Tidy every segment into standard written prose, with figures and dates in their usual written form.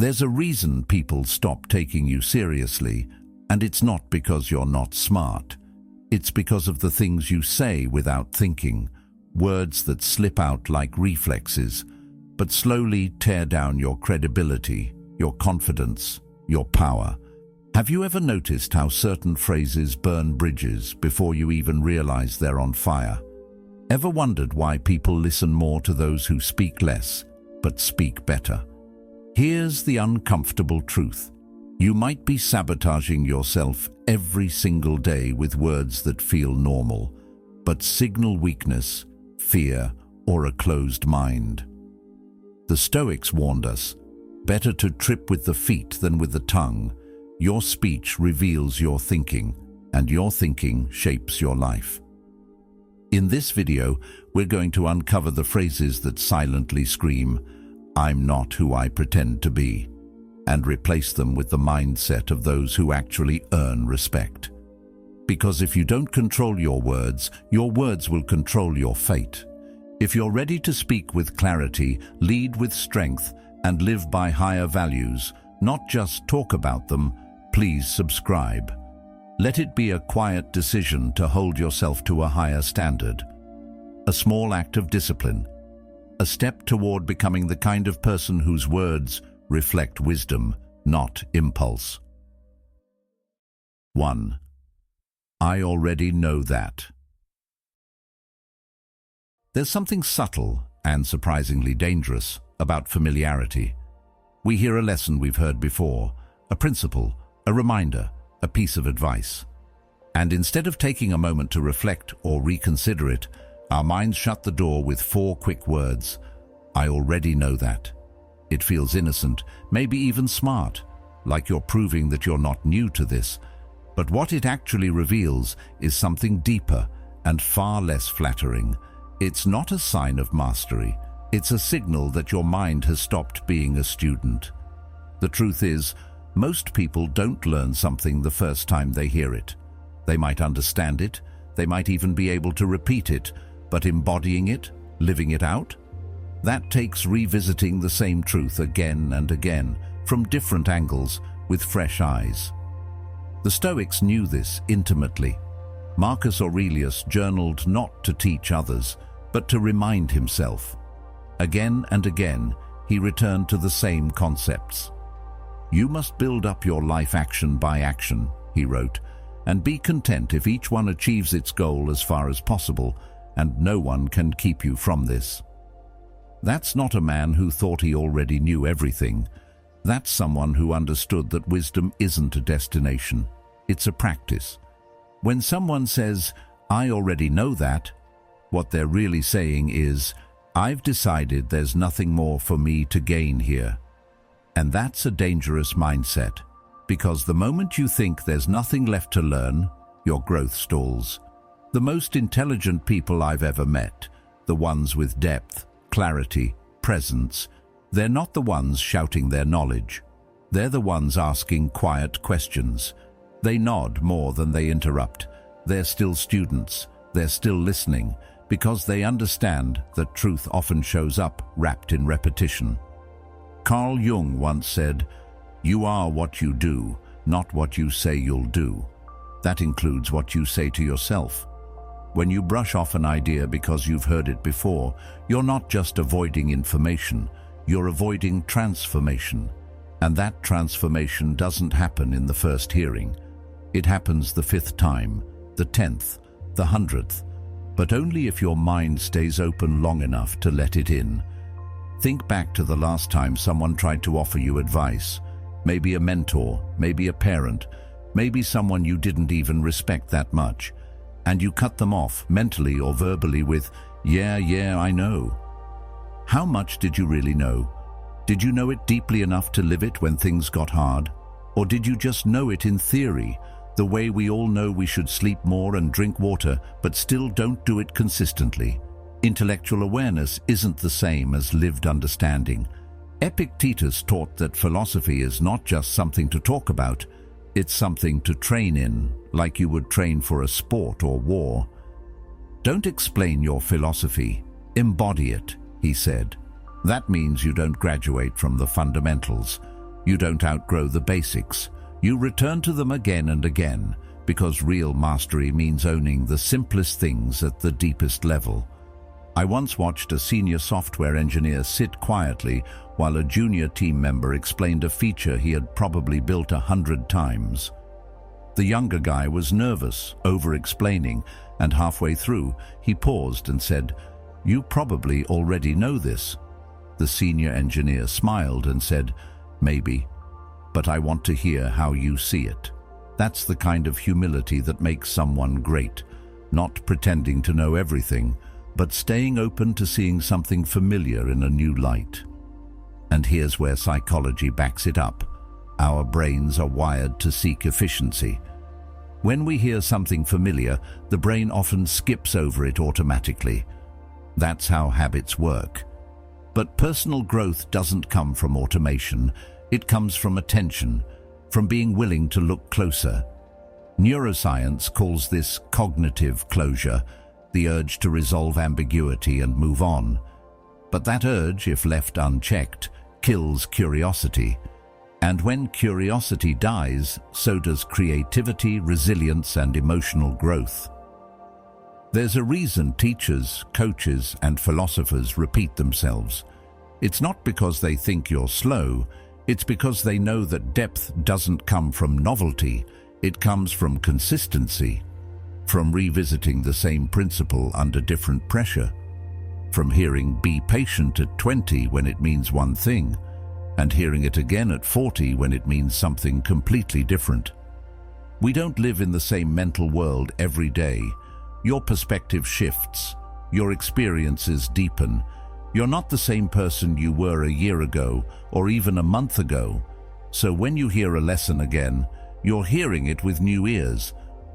There's a reason people stop taking you seriously, and it's not because you're not smart. It's because of the things you say without thinking, words that slip out like reflexes, but slowly tear down your credibility, your confidence, your power. Have you ever noticed how certain phrases burn bridges before you even realize they're on fire? Ever wondered why people listen more to those who speak less, but speak better? Here's the uncomfortable truth. You might be sabotaging yourself every single day with words that feel normal, but signal weakness, fear, or a closed mind. The Stoics warned us, better to trip with the feet than with the tongue. Your speech reveals your thinking, and your thinking shapes your life. In this video, we're going to uncover the phrases that silently scream, "I'm not who I pretend to be," and replace them with the mindset of those who actually earn respect. Because if you don't control your words will control your fate. If you're ready to speak with clarity, lead with strength, and live by higher values, not just talk about them, please subscribe. Let it be a quiet decision to hold yourself to a higher standard. A small act of discipline. A step toward becoming the kind of person whose words reflect wisdom, not impulse. 1. I already know that. There's something subtle and surprisingly dangerous about familiarity. We hear a lesson we've heard before, a principle, a reminder, a piece of advice. And instead of taking a moment to reflect or reconsider it, our minds shut the door with 4 quick words. I already know that. It feels innocent, maybe even smart, like you're proving that you're not new to this. But what it actually reveals is something deeper and far less flattering. It's not a sign of mastery. It's a signal that your mind has stopped being a student. The truth is, most people don't learn something the first time they hear it. They might understand it, they might even be able to repeat it, but embodying it, living it out, that takes revisiting the same truth again and again, from different angles, with fresh eyes. The Stoics knew this intimately. Marcus Aurelius journaled not to teach others, but to remind himself. Again and again, he returned to the same concepts. You must build up your life action by action, he wrote, and be content if each one achieves its goal as far as possible, and no one can keep you from this. That's not a man who thought he already knew everything. That's someone who understood that wisdom isn't a destination, it's a practice. When someone says, I already know that, what they're really saying is, I've decided there's nothing more for me to gain here. And that's a dangerous mindset, because the moment you think there's nothing left to learn, your growth stalls. The most intelligent people I've ever met, the ones with depth, clarity, presence, they're not the ones shouting their knowledge. They're the ones asking quiet questions. They nod more than they interrupt. They're still students. They're still listening, because they understand that truth often shows up wrapped in repetition. Carl Jung once said, "You are what you do, not what you say you'll do." That includes what you say to yourself. When you brush off an idea because you've heard it before, you're not just avoiding information, you're avoiding transformation. And that transformation doesn't happen in the first hearing. It happens the 5th time, the 10th, the 100th, but only if your mind stays open long enough to let it in. Think back to the last time someone tried to offer you advice. Maybe a mentor, maybe a parent, maybe someone you didn't even respect that much. And you cut them off, mentally or verbally, with, yeah, I know. How much did you really know? Did you know it deeply enough to live it when things got hard? Or did you just know it in theory, the way we all know we should sleep more and drink water, but still don't do it consistently? Intellectual awareness isn't the same as lived understanding. Epictetus taught that philosophy is not just something to talk about, it's something to train in, like you would train for a sport or war. Don't explain your philosophy, embody it, he said. That means you don't graduate from the fundamentals, You don't outgrow the basics. You return to them again and again, because real mastery means owning the simplest things at the deepest level. I once watched a senior software engineer sit quietly while a junior team member explained a feature he had probably built 100 times. The younger guy was nervous, over-explaining, and halfway through, he paused and said, "You probably already know this." The senior engineer smiled and said, "Maybe, but I want to hear how you see it." That's the kind of humility that makes someone great, not pretending to know everything, but staying open to seeing something familiar in a new light. And here's where psychology backs it up. Our brains are wired to seek efficiency. When we hear something familiar, the brain often skips over it automatically. That's how habits work. But personal growth doesn't come from automation. It comes from attention, from being willing to look closer. Neuroscience calls this cognitive closure, the urge to resolve ambiguity and move on. But that urge, if left unchecked, kills curiosity. And when curiosity dies, so does creativity, resilience, and emotional growth. There's a reason teachers, coaches, and philosophers repeat themselves. It's not because they think you're slow, it's because they know that depth doesn't come from novelty, it comes from consistency, from revisiting the same principle under different pressure, from hearing "be patient" at 20 when it means one thing, and hearing it again at 40 when it means something completely different. We don't live in the same mental world every day. Your perspective shifts, your experiences deepen. You're not the same person you were a year ago or even a month ago. So when you hear a lesson again, you're hearing it with new ears.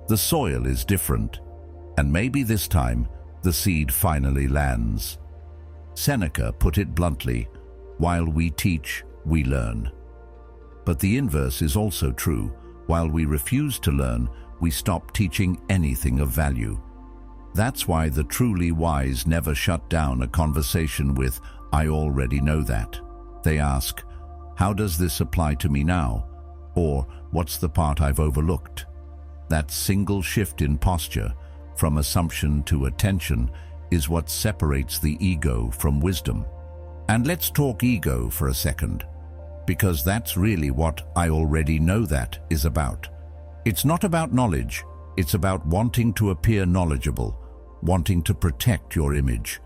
The soil is different, and maybe this time the seed finally lands. Seneca put it bluntly, "While we teach, we learn." But the inverse is also true. While we refuse to learn, we stop teaching anything of value. That's why the truly wise never shut down a conversation with, "I already know that." They ask, "How does this apply to me now?" Or, "What's the part I've overlooked?" That single shift in posture, from assumption to attention, is what separates the ego from wisdom. And let's talk ego for a second, because that's really what "I already know that" is about. It's not about knowledge, it's about wanting to appear knowledgeable, wanting to protect your image.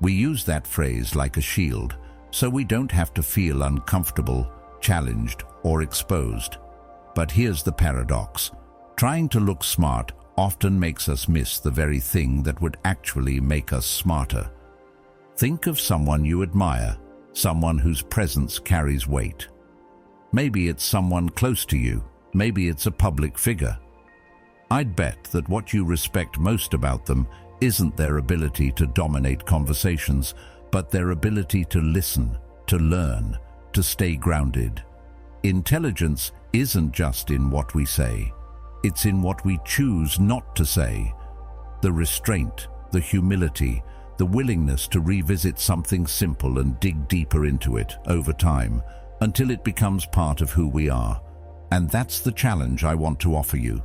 We use that phrase like a shield, so we don't have to feel uncomfortable, challenged, or exposed. But here's the paradox. Trying to look smart often makes us miss the very thing that would actually make us smarter. Think of someone you admire, someone whose presence carries weight. Maybe it's someone close to you, maybe it's a public figure. I'd bet that what you respect most about them isn't their ability to dominate conversations, but their ability to listen, to learn, to stay grounded. Intelligence isn't just in what we say, it's in what we choose not to say. The restraint, the humility, the willingness to revisit something simple and dig deeper into it over time until it becomes part of who we are. And that's the challenge I want to offer you.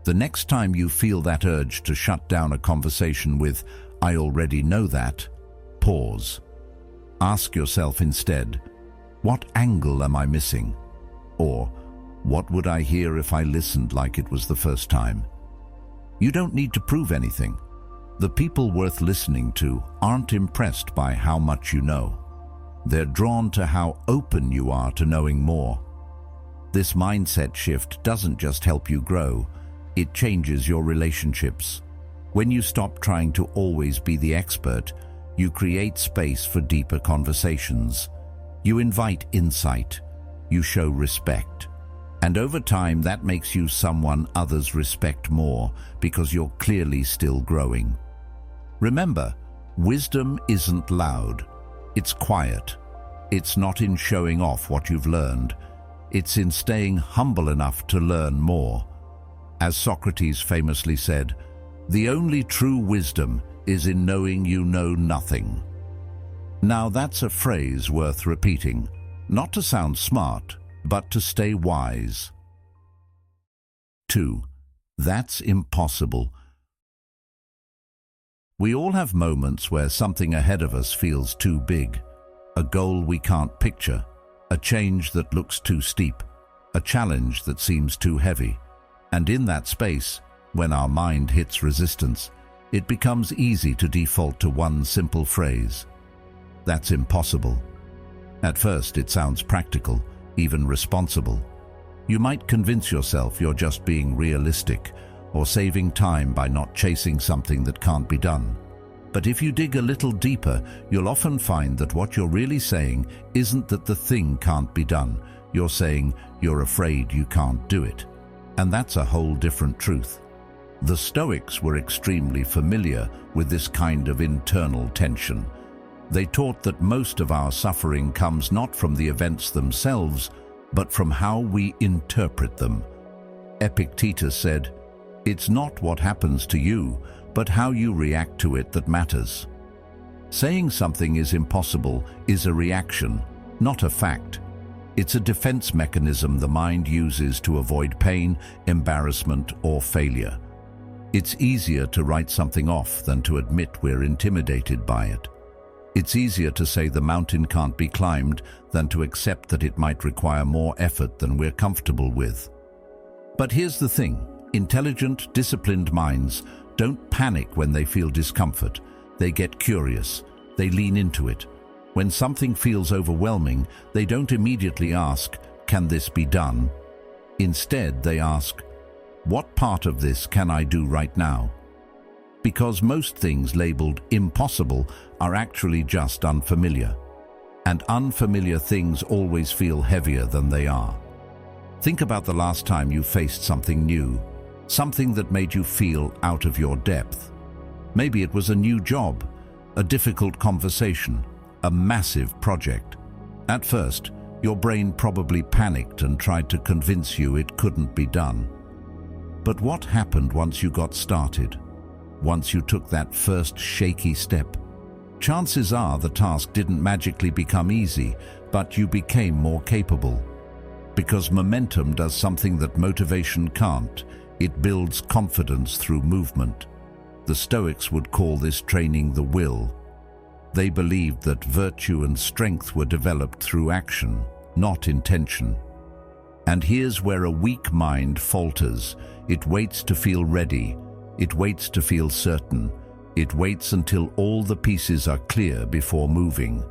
The next time you feel that urge to shut down a conversation with, "I already know that," pause. Ask yourself instead, what angle am I missing? Or, what would I hear if I listened like it was the first time? You don't need to prove anything. The people worth listening to aren't impressed by how much you know. They're drawn to how open you are to knowing more. This mindset shift doesn't just help you grow, it changes your relationships. When you stop trying to always be the expert, you create space for deeper conversations. You invite insight. You show respect. And over time, that makes you someone others respect more because you're clearly still growing. Remember, wisdom isn't loud. It's quiet. It's not in showing off what you've learned. It's in staying humble enough to learn more. As Socrates famously said, "The only true wisdom is in knowing you know nothing." Now that's a phrase worth repeating. not to sound smart, but to stay wise. 2. That's impossible. We all have moments where something ahead of us feels too big, a goal we can't picture, a change that looks too steep, a challenge that seems too heavy. And in that space, when our mind hits resistance, it becomes easy to default to one simple phrase: that's impossible. At first, it sounds practical, even responsible. You might convince yourself you're just being realistic or saving time by not chasing something that can't be done. But if you dig a little deeper, you'll often find that what you're really saying isn't that the thing can't be done. You're saying you're afraid you can't do it. And that's a whole different truth. The Stoics were extremely familiar with this kind of internal tension. They taught that most of our suffering comes not from the events themselves, but from how we interpret them. Epictetus said, "It's not what happens to you, but how you react to it that matters." Saying something is impossible is a reaction, not a fact. It's a defense mechanism the mind uses to avoid pain, embarrassment, or failure. It's easier to write something off than to admit we're intimidated by it. It's easier to say the mountain can't be climbed than to accept that it might require more effort than we're comfortable with. But here's the thing: intelligent, disciplined minds don't panic when they feel discomfort. They get curious. They lean into it. When something feels overwhelming, they don't immediately ask, "Can this be done?" Instead, they ask, "What part of this can I do right now?" Because most things labeled impossible are actually just unfamiliar. And unfamiliar things always feel heavier than they are. Think about the last time you faced something new, something that made you feel out of your depth. Maybe it was a new job, a difficult conversation, a massive project. At first, your brain probably panicked and tried to convince you it couldn't be done. But what happened once you got started? Once you took that first shaky step? Chances are the task didn't magically become easy, but you became more capable. Because momentum does something that motivation can't. It builds confidence through movement. The Stoics would call this training the will. They believed that virtue and strength were developed through action, not intention. And here's where a weak mind falters. It waits to feel ready. It waits to feel certain. It waits until all the pieces are clear before moving.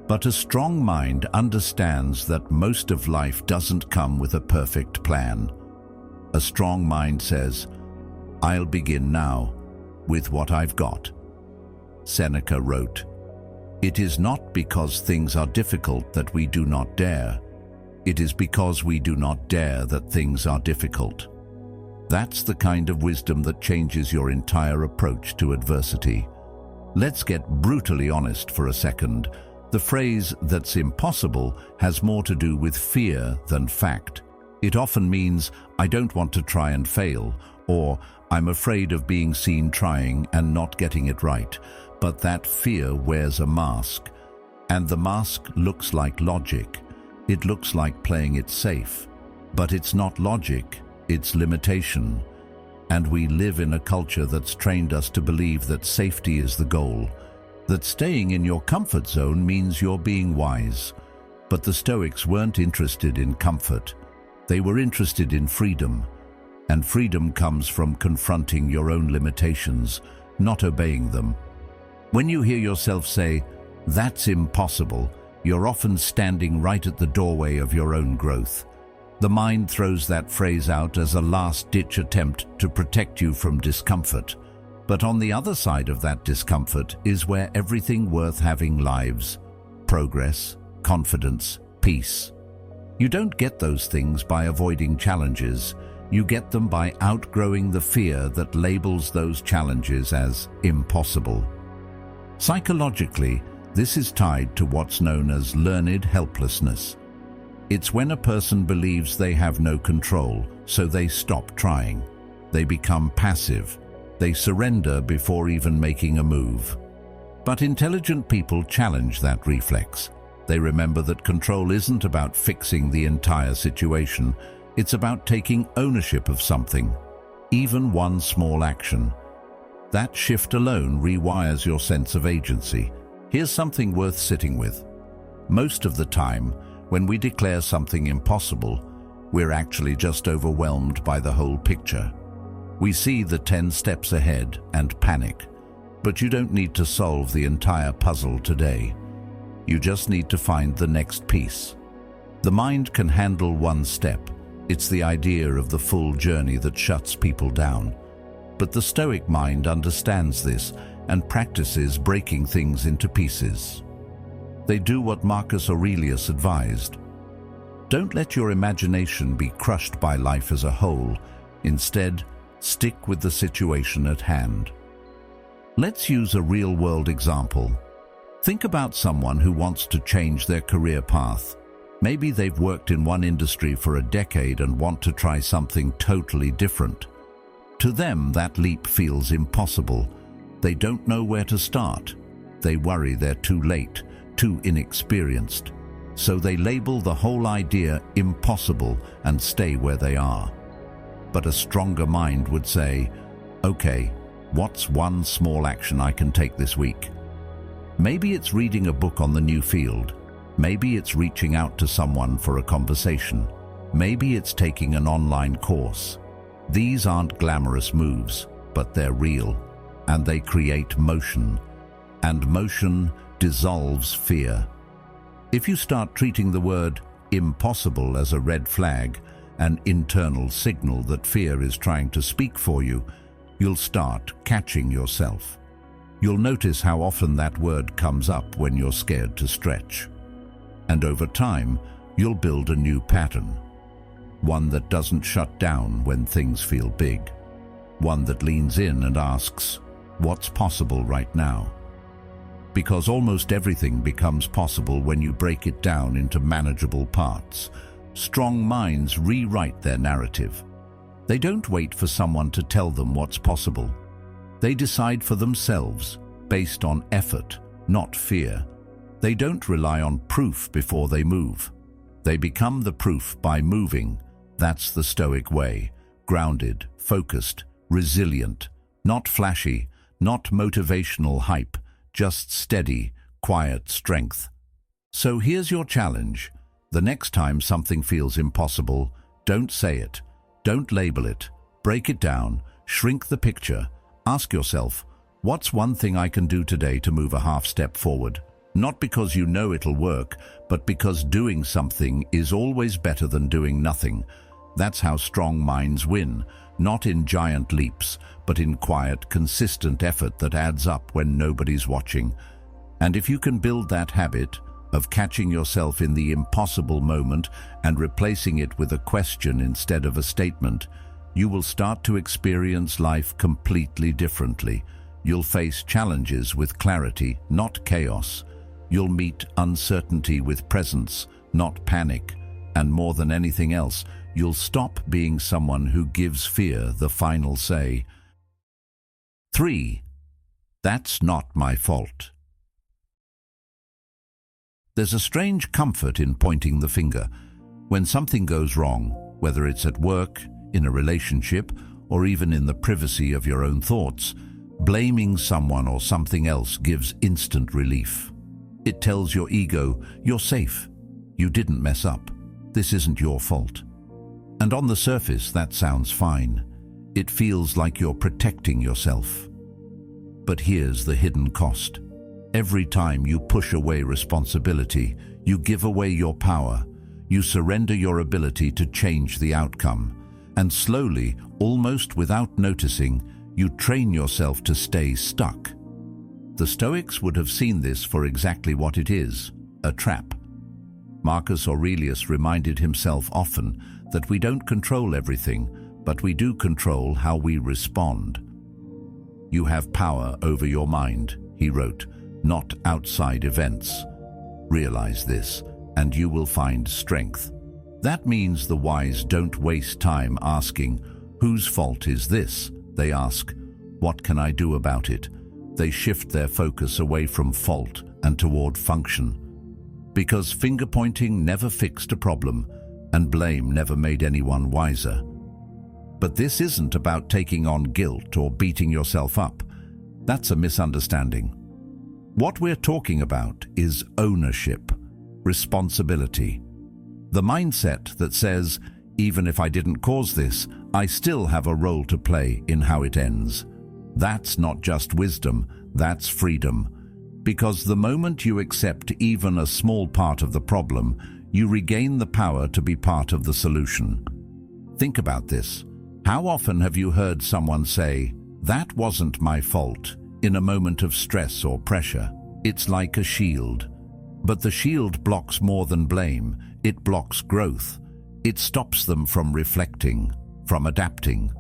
But a strong mind understands that most of life doesn't come with a perfect plan. A strong mind says, "I'll begin now with what I've got." Seneca wrote, "It is not because things are difficult that we do not dare. It is because we do not dare that things are difficult." That's the kind of wisdom that changes your entire approach to adversity. Let's get brutally honest for a second. The phrase "that's impossible" has more to do with fear than fact. It often means, "I don't want to try and fail," or "I'm afraid of being seen trying and not getting it right." But that fear wears a mask, and the mask looks like logic. It looks like playing it safe. But it's not logic. It's limitation. And we live in a culture that's trained us to believe that safety is the goal, that staying in your comfort zone means you're being wise. But the Stoics weren't interested in comfort. They were interested in freedom. And freedom comes from confronting your own limitations, not obeying them. When you hear yourself say, "That's impossible," you're often standing right at the doorway of your own growth. The mind throws that phrase out as a last-ditch attempt to protect you from discomfort. But on the other side of that discomfort is where everything worth having lives: progress, confidence, peace. You don't get those things by avoiding challenges. You get them by outgrowing the fear that labels those challenges as impossible. Psychologically, this is tied to what's known as learned helplessness. It's when a person believes they have no control, so they stop trying. They become passive. They surrender before even making a move. But intelligent people challenge that reflex. They remember that control isn't about fixing the entire situation. It's about taking ownership of something, even one small action. That shift alone rewires your sense of agency. Here's something worth sitting with. Most of the time, when we declare something impossible, we're actually just overwhelmed by the whole picture. We see the 10 steps ahead and panic. But you don't need to solve the entire puzzle today. You just need to find the next piece. The mind can handle one step. It's the idea of the full journey that shuts people down. But the Stoic mind understands this and practices breaking things into pieces. They do what Marcus Aurelius advised. Don't let your imagination be crushed by life as a whole. Instead, stick with the situation at hand. Let's use a real-world example. Think about someone who wants to change their career path. Maybe they've worked in one industry for a decade and want to try something totally different. To them, that leap feels impossible. They don't know where to start. They worry they're too late, too inexperienced. So they label the whole idea impossible and stay where they are. But a stronger mind would say, okay, what's one small action I can take this week? Maybe it's reading a book on the new field. Maybe it's reaching out to someone for a conversation. Maybe it's taking an online course. These aren't glamorous moves, but they're real, and they create motion. And motion dissolves fear. If you start treating the word impossible as a red flag, an internal signal that fear is trying to speak for you, you'll start catching yourself. You'll notice how often that word comes up when you're scared to stretch. And over time, you'll build a new pattern. One that doesn't shut down when things feel big. One that leans in and asks, what's possible right now? Because almost everything becomes possible when you break it down into manageable parts. Strong minds rewrite their narrative. They don't wait for someone to tell them what's possible. They decide for themselves, based on effort, not fear. They don't rely on proof before they move. They become the proof by moving. That's the Stoic way. Grounded, focused, resilient. Not flashy, not motivational hype. Just steady, quiet strength. So here's your challenge. The next time something feels impossible, don't say it. Don't label it. Break it down. Shrink the picture. Ask yourself, what's one thing I can do today to move a half step forward? Not because you know it'll work, but because doing something is always better than doing nothing. That's how strong minds win, not in giant leaps, but in quiet, consistent effort that adds up when nobody's watching. And if you can build that habit of catching yourself in the impossible moment and replacing it with a question instead of a statement, you will start to experience life completely differently. You'll face challenges with clarity, not chaos. You'll meet uncertainty with presence, not panic. And more than anything else, you'll stop being someone who gives fear the final say. 3. That's not my fault. There's a strange comfort in pointing the finger. When something goes wrong, whether it's at work, in a relationship, or even in the privacy of your own thoughts, blaming someone or something else gives instant relief. It tells your ego, you're safe. You didn't mess up. This isn't your fault. And on the surface, that sounds fine. It feels like you're protecting yourself. But here's the hidden cost. Every time you push away responsibility, you give away your power. You surrender your ability to change the outcome. And slowly, almost without noticing, you train yourself to stay stuck. The Stoics would have seen this for exactly what it is, a trap. Marcus Aurelius reminded himself often that we don't control everything, but we do control how we respond. You have power over your mind, he wrote, not outside events. Realize this, and you will find strength. That means the wise don't waste time asking, whose fault is this? They ask, what can I do about it? They shift their focus away from fault and toward function. because finger-pointing never fixed a problem and blame never made anyone wiser. But this isn't about taking on guilt or beating yourself up. That's a misunderstanding. What we're talking about is ownership, responsibility. The mindset that says, even if I didn't cause this, I still have a role to play in how it ends. That's not just wisdom, that's freedom. Because the moment you accept even a small part of the problem, you regain the power to be part of the solution. Think about this. How often have you heard someone say, "That wasn't my fault," in a moment of stress or pressure? It's like a shield. But the shield blocks more than blame. It blocks growth. It stops them from reflecting, from adapting,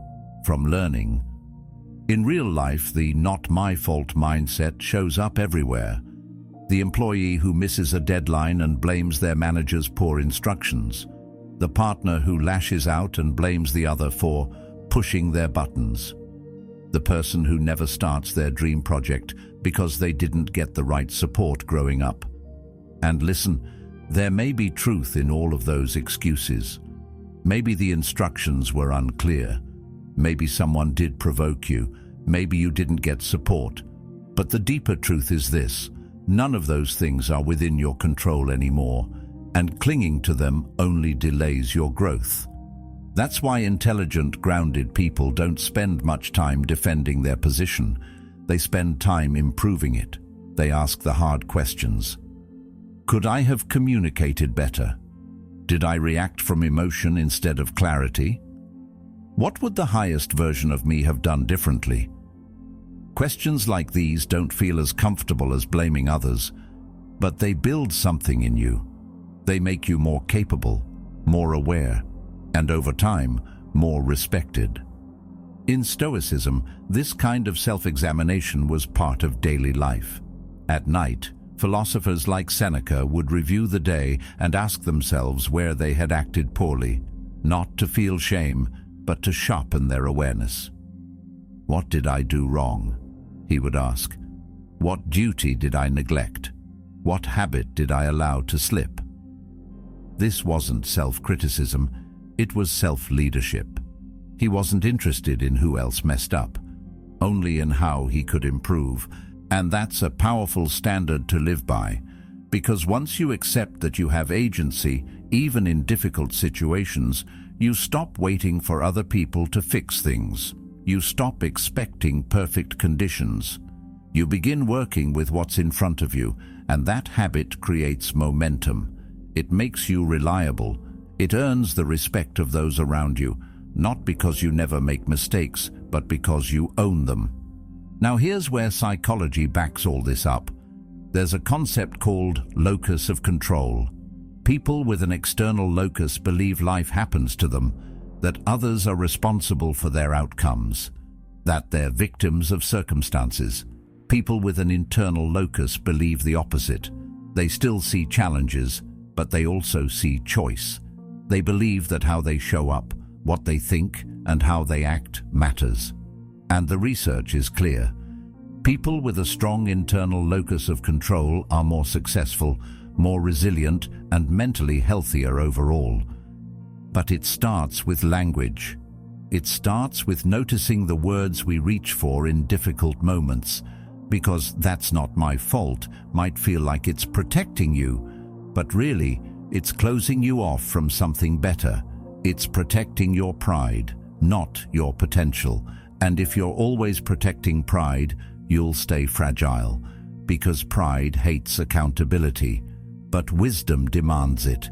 from learning. In real life, the "not my fault" mindset shows up everywhere. The employee who misses a deadline and blames their manager's poor instructions. The partner who lashes out and blames the other for pushing their buttons. The person who never starts their dream project because they didn't get the right support growing up. And listen, there may be truth in all of those excuses. Maybe the instructions were unclear. Maybe someone did provoke you. Maybe you didn't get support. But the deeper truth is this: none of those things are within your control anymore, and clinging to them only delays your growth. That's why intelligent, grounded people don't spend much time defending their position. They spend time improving it. They ask the hard questions. Could I have communicated better? Did I react from emotion instead of clarity? What would the highest version of me have done differently? Questions like these don't feel as comfortable as blaming others, but they build something in you. They make you more capable, more aware, and over time, more respected. In Stoicism, this kind of self-examination was part of daily life. At night, philosophers like Seneca would review the day and ask themselves where they had acted poorly, not to feel shame, but to sharpen their awareness. What did I do wrong? He would ask. What duty did I neglect? What habit did I allow to slip? This wasn't self-criticism, it was self-leadership. He wasn't interested in who else messed up, only in how he could improve. And that's a powerful standard to live by, because once you accept that you have agency, even in difficult situations, you stop waiting for other people to fix things. You stop expecting perfect conditions. You begin working with what's in front of you, and that habit creates momentum. It makes you reliable. It earns the respect of those around you, not because you never make mistakes, but because you own them. Now here's where psychology backs all this up. There's a concept called locus of control. People with an external locus believe life happens to them, that others are responsible for their outcomes, that they're victims of circumstances. People with an internal locus believe the opposite. They still see challenges, but they also see choice. They believe that how they show up, what they think, and how they act matters. And the research is clear. People with a strong internal locus of control are more successful, more resilient, and mentally healthier overall. But it starts with language. It starts with noticing the words we reach for in difficult moments, because "that's not my fault" might feel like it's protecting you, but really, it's closing you off from something better. It's protecting your pride, not your potential. And if you're always protecting pride, you'll stay fragile, because pride hates accountability, but wisdom demands it.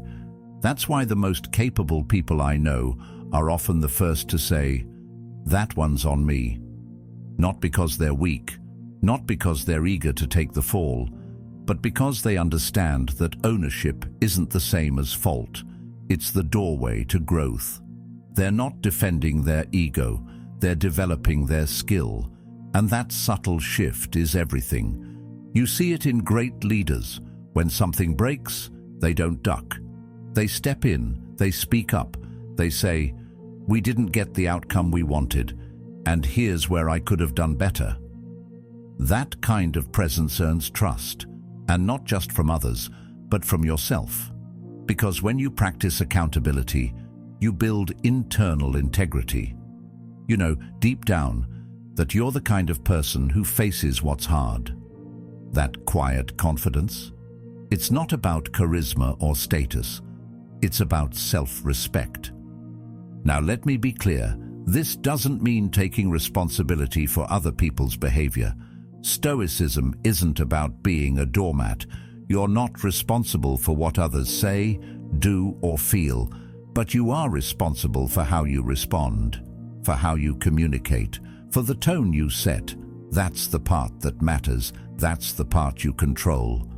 That's why the most capable people I know are often the first to say, "That one's on me." Not because they're weak, not because they're eager to take the fall, but because they understand that ownership isn't the same as fault. It's the doorway to growth. They're not defending their ego, they're developing their skill. And that subtle shift is everything. You see it in great leaders. When something breaks, they don't duck. They step in, they speak up, they say, "We didn't get the outcome we wanted, and here's where I could have done better." That kind of presence earns trust, and not just from others, but from yourself. Because when you practice accountability, you build internal integrity. You know, deep down, that you're the kind of person who faces what's hard. That quiet confidence. It's not about charisma or status. It's about self-respect. Now let me be clear, this doesn't mean taking responsibility for other people's behavior. Stoicism isn't about being a doormat. You're not responsible for what others say, do, or feel, but you are responsible for how you respond, for how you communicate, for the tone you set. That's the part that matters. That's the part you control.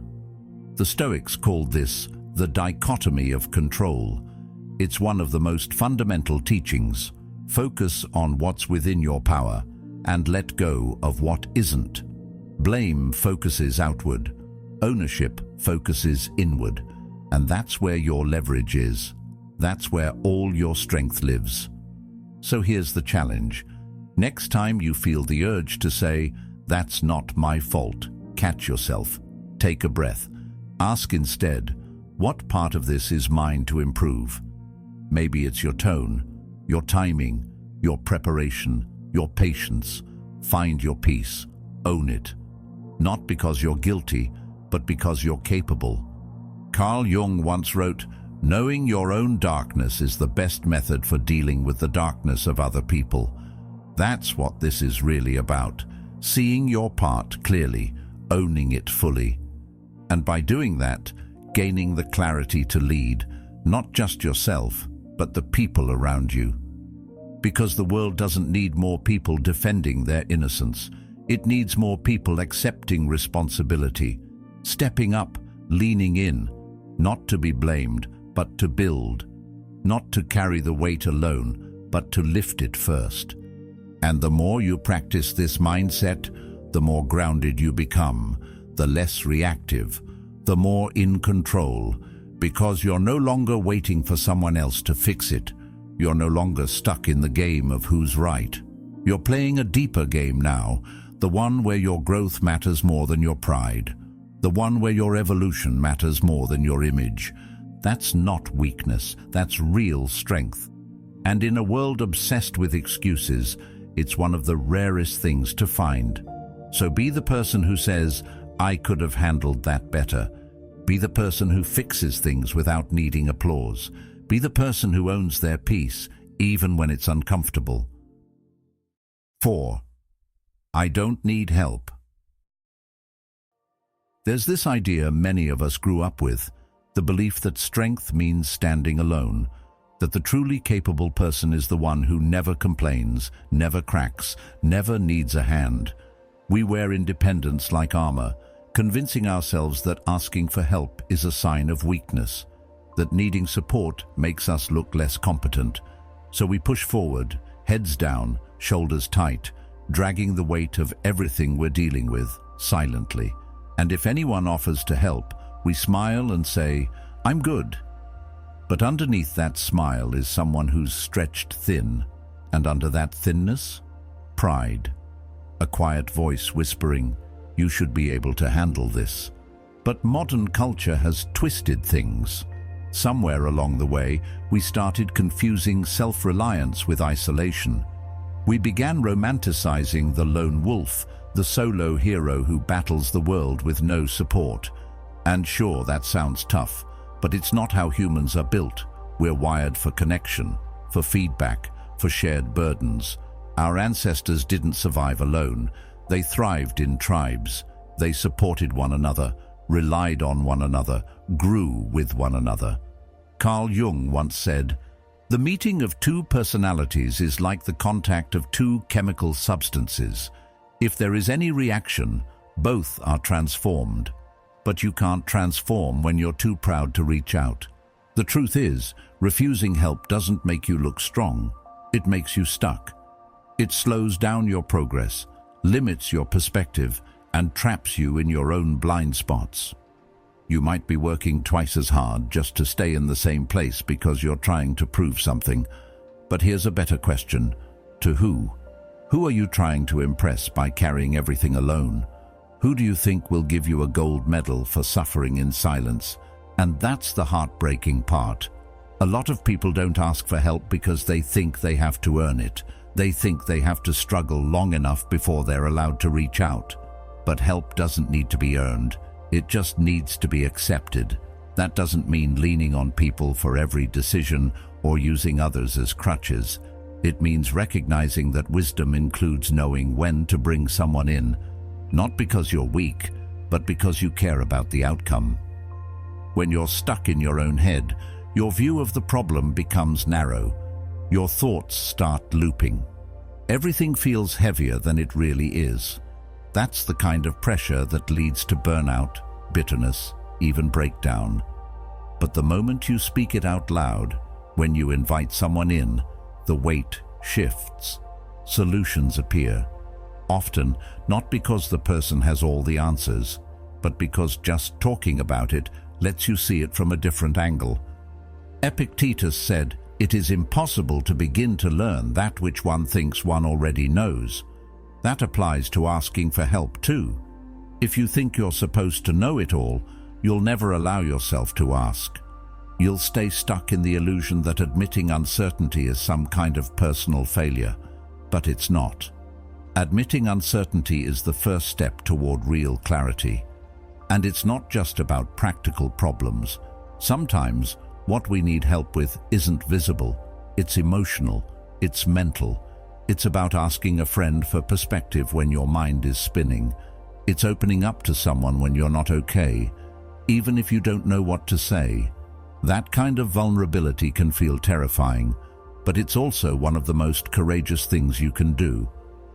The Stoics called this the dichotomy of control. It's one of the most fundamental teachings. Focus on what's within your power and let go of what isn't. Blame focuses outward. Ownership focuses inward. And that's where your leverage is. That's where all your strength lives. So here's the challenge. Next time you feel the urge to say, "That's not my fault," catch yourself. Take a breath. Ask instead, what part of this is mine to improve? Maybe it's your tone, your timing, your preparation, your patience. Find your peace. Own it. Not because you're guilty, but because you're capable. Carl Jung once wrote, "Knowing your own darkness is the best method for dealing with the darkness of other people." That's what this is really about. Seeing your part clearly, owning it fully. And by doing that, gaining the clarity to lead, not just yourself, but the people around you. Because the world doesn't need more people defending their innocence. It needs more people accepting responsibility, stepping up, leaning in, not to be blamed, but to build, not to carry the weight alone, but to lift it first. And the more you practice this mindset, the more grounded you become, the less reactive, the more in control, because you're no longer waiting for someone else to fix it. You're no longer stuck in the game of who's right. You're playing a deeper game now, the one where your growth matters more than your pride, the one where your evolution matters more than your image. That's not weakness, that's real strength. And in a world obsessed with excuses, it's one of the rarest things to find. So be the person who says, "I could have handled that better." Be the person who fixes things without needing applause. Be the person who owns their peace, even when it's uncomfortable. 4. I don't need help. There's this idea many of us grew up with, the belief that strength means standing alone, that the truly capable person is the one who never complains, never cracks, never needs a hand. We wear independence like armor, convincing ourselves that asking for help is a sign of weakness, that needing support makes us look less competent. So we push forward, heads down, shoulders tight, dragging the weight of everything we're dealing with, silently. And if anyone offers to help, we smile and say, "I'm good." But underneath that smile is someone who's stretched thin, and under that thinness, pride. A quiet voice whispering, "You should be able to handle this." But modern culture has twisted things. Somewhere along the way, we started confusing self-reliance with isolation. We began romanticizing the lone wolf, the solo hero who battles the world with no support. And sure, that sounds tough, but it's not how humans are built. We're wired for connection, for feedback, for shared burdens. Our ancestors didn't survive alone. They thrived in tribes. They supported one another, relied on one another, grew with one another. Carl Jung once said, "The meeting of two personalities is like the contact of two chemical substances. If there is any reaction, both are transformed. But you can't transform when you're too proud to reach out. The truth is, refusing help doesn't make you look strong. It makes you stuck. It slows down your progress, limits your perspective, and traps you in your own blind spots. You might be working twice as hard just to stay in the same place because you're trying to prove something. But here's a better question. To who? Who are you trying to impress by carrying everything alone? Who do you think will give you a gold medal for suffering in silence? And that's the heartbreaking part. A lot of people don't ask for help because they think they have to earn it. They think they have to struggle long enough before they're allowed to reach out. But help doesn't need to be earned. It just needs to be accepted. That doesn't mean leaning on people for every decision or using others as crutches. It means recognizing that wisdom includes knowing when to bring someone in, not because you're weak, but because you care about the outcome. When you're stuck in your own head, your view of the problem becomes narrow. Your thoughts start looping. Everything feels heavier than it really is. That's the kind of pressure that leads to burnout, bitterness, even breakdown. But the moment you speak it out loud, when you invite someone in, the weight shifts. Solutions appear. Often, not because the person has all the answers, but because just talking about it lets you see it from a different angle. Epictetus said, "It is impossible to begin to learn that which one thinks one already knows." That applies to asking for help too. If you think you're supposed to know it all, you'll never allow yourself to ask. You'll stay stuck in the illusion that admitting uncertainty is some kind of personal failure, but it's not. Admitting uncertainty is the first step toward real clarity. And it's not just about practical problems. Sometimes what we need help with isn't visible. It's emotional. It's mental. It's about asking a friend for perspective when your mind is spinning. It's opening up to someone when you're not okay, even if you don't know what to say. That kind of vulnerability can feel terrifying, but it's also one of the most courageous things you can do.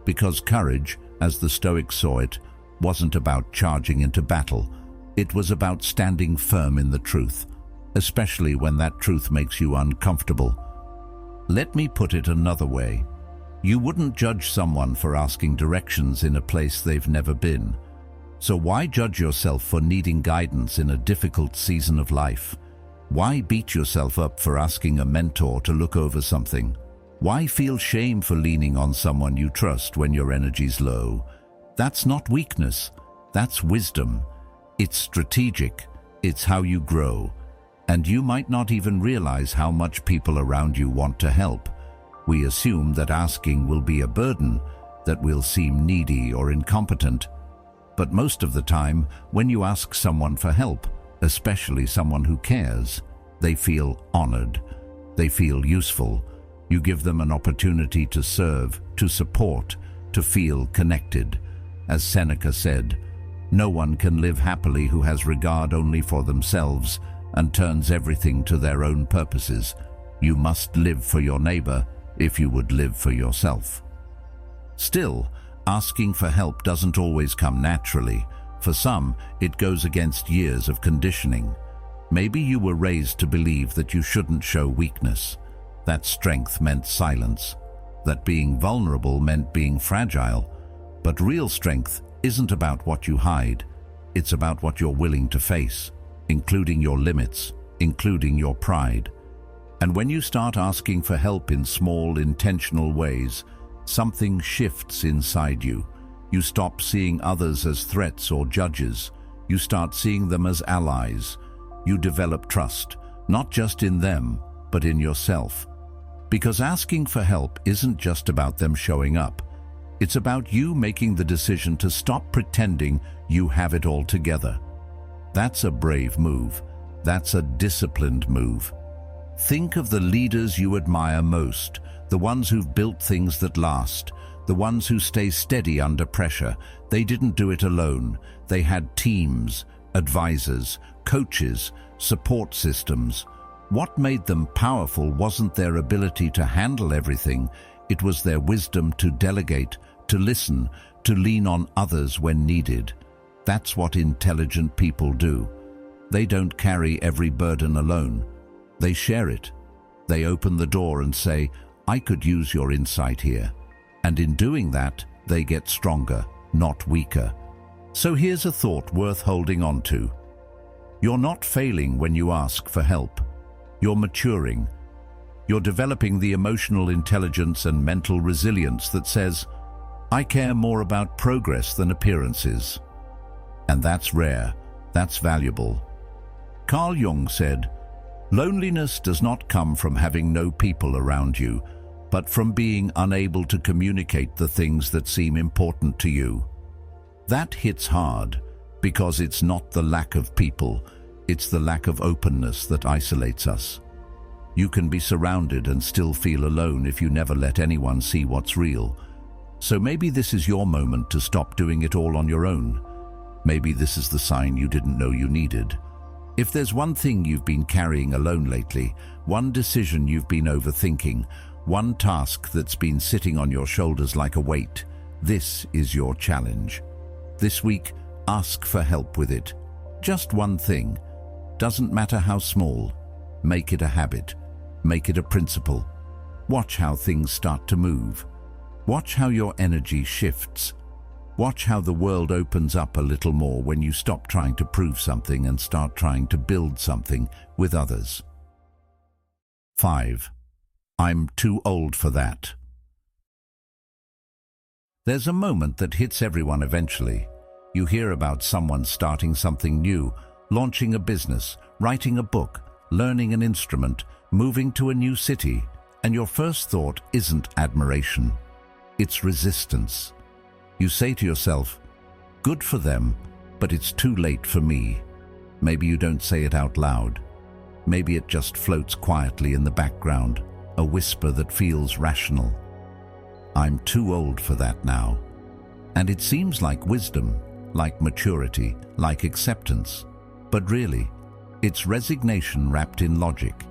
Because courage, as the Stoics saw it, wasn't about charging into battle. It was about standing firm in the truth, especially when that truth makes you uncomfortable. Let me put it another way. You wouldn't judge someone for asking directions in a place they've never been. So why judge yourself for needing guidance in a difficult season of life? Why beat yourself up for asking a mentor to look over something? Why feel shame for leaning on someone you trust when your energy's low? That's not weakness. That's wisdom. It's strategic. It's how you grow. And you might not even realize how much people around you want to help. We assume that asking will be a burden, that we'll seem needy or incompetent. But most of the time, when you ask someone for help, especially someone who cares, they feel honored. They feel useful. You give them an opportunity to serve, to support, to feel connected. As Seneca said, "No one can live happily who has regard only for themselves and turns everything to their own purposes. You must live for your neighbor if you would live for yourself." Still, asking for help doesn't always come naturally. For some, it goes against years of conditioning. Maybe you were raised to believe that you shouldn't show weakness, that strength meant silence, that being vulnerable meant being fragile. But real strength isn't about what you hide. It's about what you're willing to face, including your limits, including your pride. And when you start asking for help in small, intentional ways, something shifts inside you. You stop seeing others as threats or judges. You start seeing them as allies. You develop trust, not just in them, but in yourself. Because asking for help isn't just about them showing up. It's about you making the decision to stop pretending you have it all together. That's a brave move. That's a disciplined move. Think of the leaders you admire most, the ones who've built things that last, the ones who stay steady under pressure. They didn't do it alone. They had teams, advisors, coaches, support systems. What made them powerful wasn't their ability to handle everything. It was their wisdom to delegate, to listen, to lean on others when needed. That's what intelligent people do. They don't carry every burden alone. They share it. They open the door and say, "I could use your insight here." And in doing that, they get stronger, not weaker. So here's a thought worth holding on to. You're not failing when you ask for help. You're maturing. You're developing the emotional intelligence and mental resilience that says, "I care more about progress than appearances." And that's rare. That's valuable. Carl Jung said, "Loneliness does not come from having no people around you, but from being unable to communicate the things that seem important to you." That hits hard, because it's not the lack of people, it's the lack of openness that isolates us. You can be surrounded and still feel alone if you never let anyone see what's real. So maybe this is your moment to stop doing it all on your own. Maybe this is the sign you didn't know you needed. If there's one thing you've been carrying alone lately, one decision you've been overthinking, one task that's been sitting on your shoulders like a weight, this is your challenge. This week, ask for help with it. Just one thing. Doesn't matter how small. Make it a habit. Make it a principle. Watch how things start to move. Watch how your energy shifts. Watch how the world opens up a little more when you stop trying to prove something and start trying to build something with others. 5. I'm too old for that. There's a moment that hits everyone eventually. You hear about someone starting something new, launching a business, writing a book, learning an instrument, moving to a new city, and your first thought isn't admiration. It's resistance. You say to yourself, "Good for them, but it's too late for me." Maybe you don't say it out loud. Maybe it just floats quietly in the background, a whisper that feels rational. I'm too old for that now. And it seems like wisdom, like maturity, like acceptance. But really, it's resignation wrapped in logic.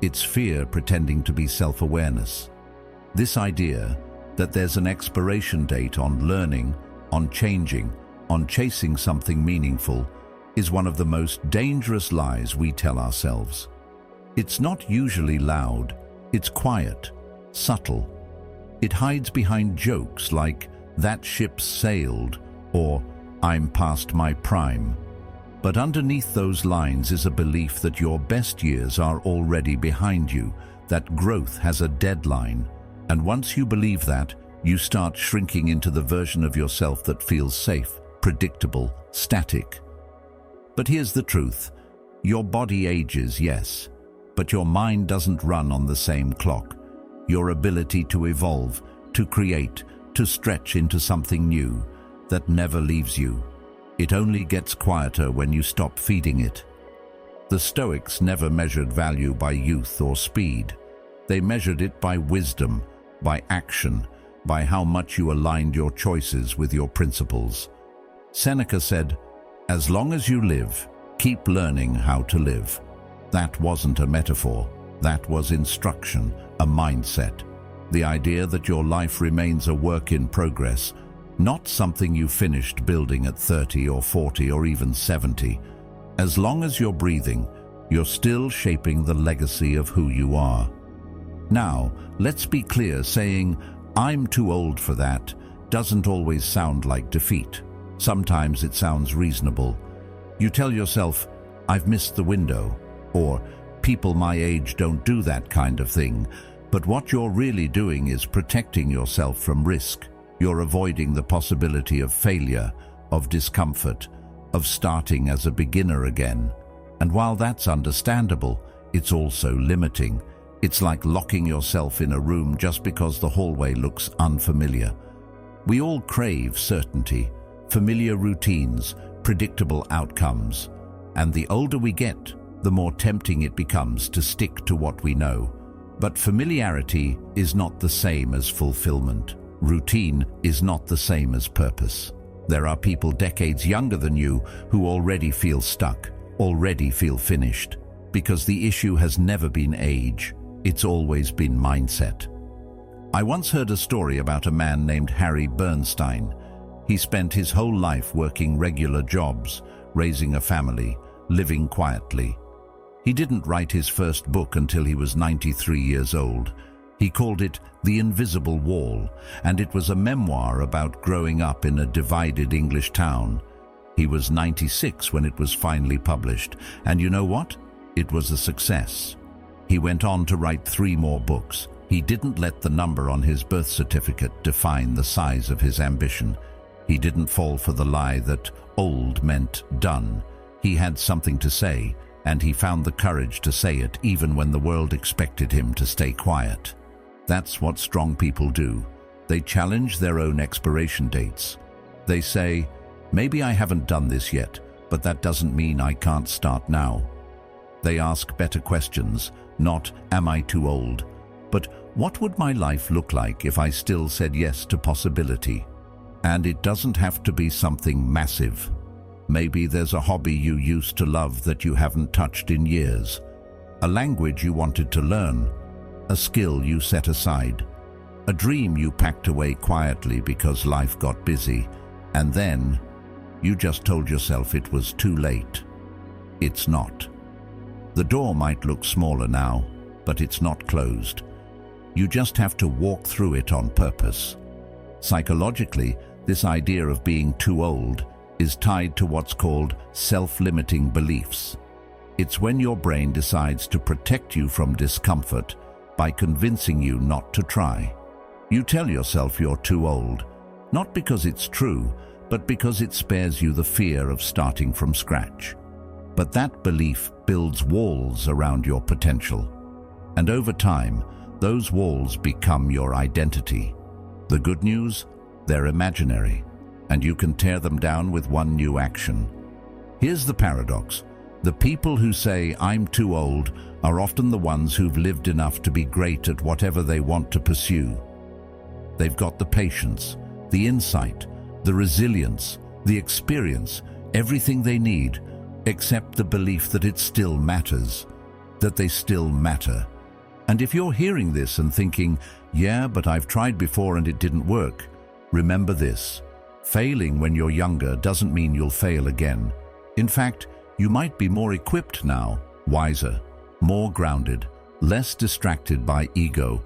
It's fear pretending to be self-awareness. This idea that there's an expiration date on learning, on changing, on chasing something meaningful, is one of the most dangerous lies we tell ourselves. It's not usually loud, it's quiet, subtle. It hides behind jokes like, "That ship's sailed," or "I'm past my prime." But underneath those lines is a belief that your best years are already behind you, that growth has a deadline. And once you believe that, you start shrinking into the version of yourself that feels safe, predictable, static. But here's the truth. Your body ages, yes, but your mind doesn't run on the same clock. Your ability to evolve, to create, to stretch into something new, that never leaves you. It only gets quieter when you stop feeding it. The Stoics never measured value by youth or speed. They measured it by wisdom, by action, by how much you aligned your choices with your principles. Seneca said, "As long as you live, keep learning how to live." That wasn't a metaphor. That was instruction, a mindset. The idea that your life remains a work in progress, not something you finished building at 30 or 40 or even 70. As long as you're breathing, you're still shaping the legacy of who you are. Now, let's be clear, saying, "I'm too old for that," doesn't always sound like defeat. Sometimes it sounds reasonable. You tell yourself, "I've missed the window," or "People my age don't do that kind of thing." But what you're really doing is protecting yourself from risk. You're avoiding the possibility of failure, of discomfort, of starting as a beginner again. And while that's understandable, it's also limiting. It's like locking yourself in a room just because the hallway looks unfamiliar. We all crave certainty, familiar routines, predictable outcomes. And the older we get, the more tempting it becomes to stick to what we know. But familiarity is not the same as fulfillment. Routine is not the same as purpose. There are people decades younger than you who already feel stuck, already feel finished, because the issue has never been age. It's always been mindset. I once heard a story about a man named Harry Bernstein. He spent his whole life working regular jobs, raising a family, living quietly. He didn't write his first book until he was 93 years old. He called it The Invisible Wall, and it was a memoir about growing up in a divided English town. He was 96 when it was finally published, and you know what? It was a success. He went on to write 3 more books. He didn't let the number on his birth certificate define the size of his ambition. He didn't fall for the lie that old meant done. He had something to say, and he found the courage to say it even when the world expected him to stay quiet. That's what strong people do. They challenge their own expiration dates. They say, maybe I haven't done this yet, but that doesn't mean I can't start now. They ask better questions, not, am I too old? But what would my life look like if I still said yes to possibility? And it doesn't have to be something massive. Maybe there's a hobby you used to love that you haven't touched in years, a language you wanted to learn, a skill you set aside, a dream you packed away quietly because life got busy, and then you just told yourself it was too late. It's not. The door might look smaller now, but it's not closed. You just have to walk through it on purpose. Psychologically, this idea of being too old is tied to what's called self-limiting beliefs. It's when your brain decides to protect you from discomfort by convincing you not to try. You tell yourself you're too old, not because it's true, but because it spares you the fear of starting from scratch. But that belief builds walls around your potential. And over time, those walls become your identity. The good news? They're imaginary, and you can tear them down with one new action. Here's the paradox. The people who say, I'm too old, are often the ones who've lived enough to be great at whatever they want to pursue. They've got the patience, the insight, the resilience, the experience, everything they need, except the belief that it still matters, that they still matter. And if you're hearing this and thinking, yeah, but I've tried before and it didn't work, remember this. Failing when you're younger doesn't mean you'll fail again. In fact, you might be more equipped now, wiser, more grounded, less distracted by ego.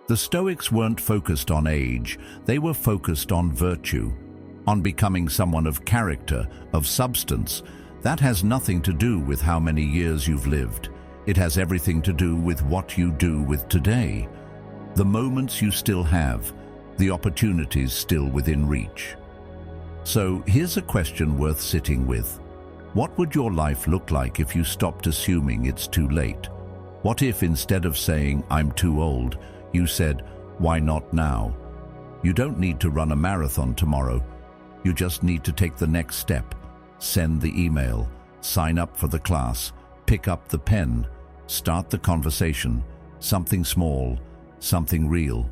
The Stoics weren't focused on age, they were focused on virtue, on becoming someone of character, of substance. That has nothing to do with how many years you've lived. It has everything to do with what you do with today. The moments you still have, the opportunities still within reach. So here's a question worth sitting with. What would your life look like if you stopped assuming it's too late? What if instead of saying, I'm too old, you said, why not now? You don't need to run a marathon tomorrow. You just need to take the next step. Send the email, sign up for the class, pick up the pen, start the conversation, something small, something real.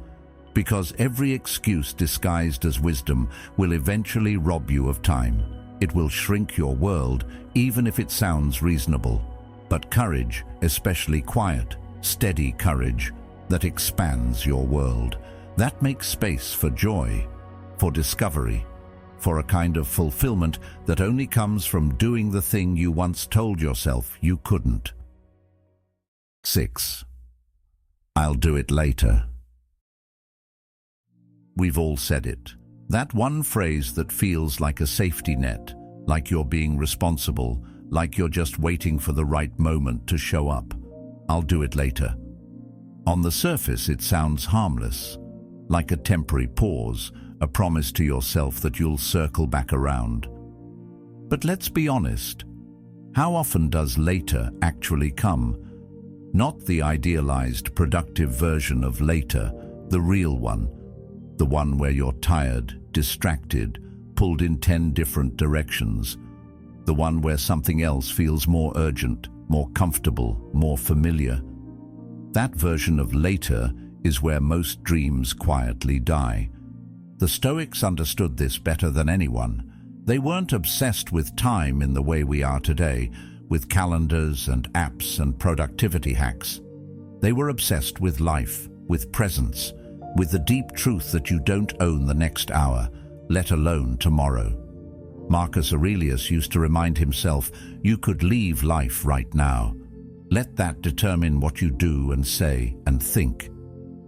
Because every excuse disguised as wisdom will eventually rob you of time. It will shrink your world, even if it sounds reasonable. But courage, especially quiet, steady courage, that expands your world, that makes space for joy, for discovery, for a kind of fulfillment that only comes from doing the thing you once told yourself you couldn't. 6. I'll do it later. We've all said it. That one phrase that feels like a safety net, like you're being responsible, like you're just waiting for the right moment to show up. I'll do it later. On the surface, it sounds harmless, like a temporary pause, a promise to yourself that you'll circle back around. But let's be honest. How often does later actually come? Not the idealized, productive version of later, the real one. The one where you're tired, distracted, pulled in 10 different directions. The one where something else feels more urgent, more comfortable, more familiar. That version of later is where most dreams quietly die. The Stoics understood this better than anyone. They weren't obsessed with time in the way we are today, with calendars and apps and productivity hacks. They were obsessed with life, with presence, with the deep truth that you don't own the next hour, let alone tomorrow. Marcus Aurelius used to remind himself, you could leave life right now. Let that determine what you do and say and think.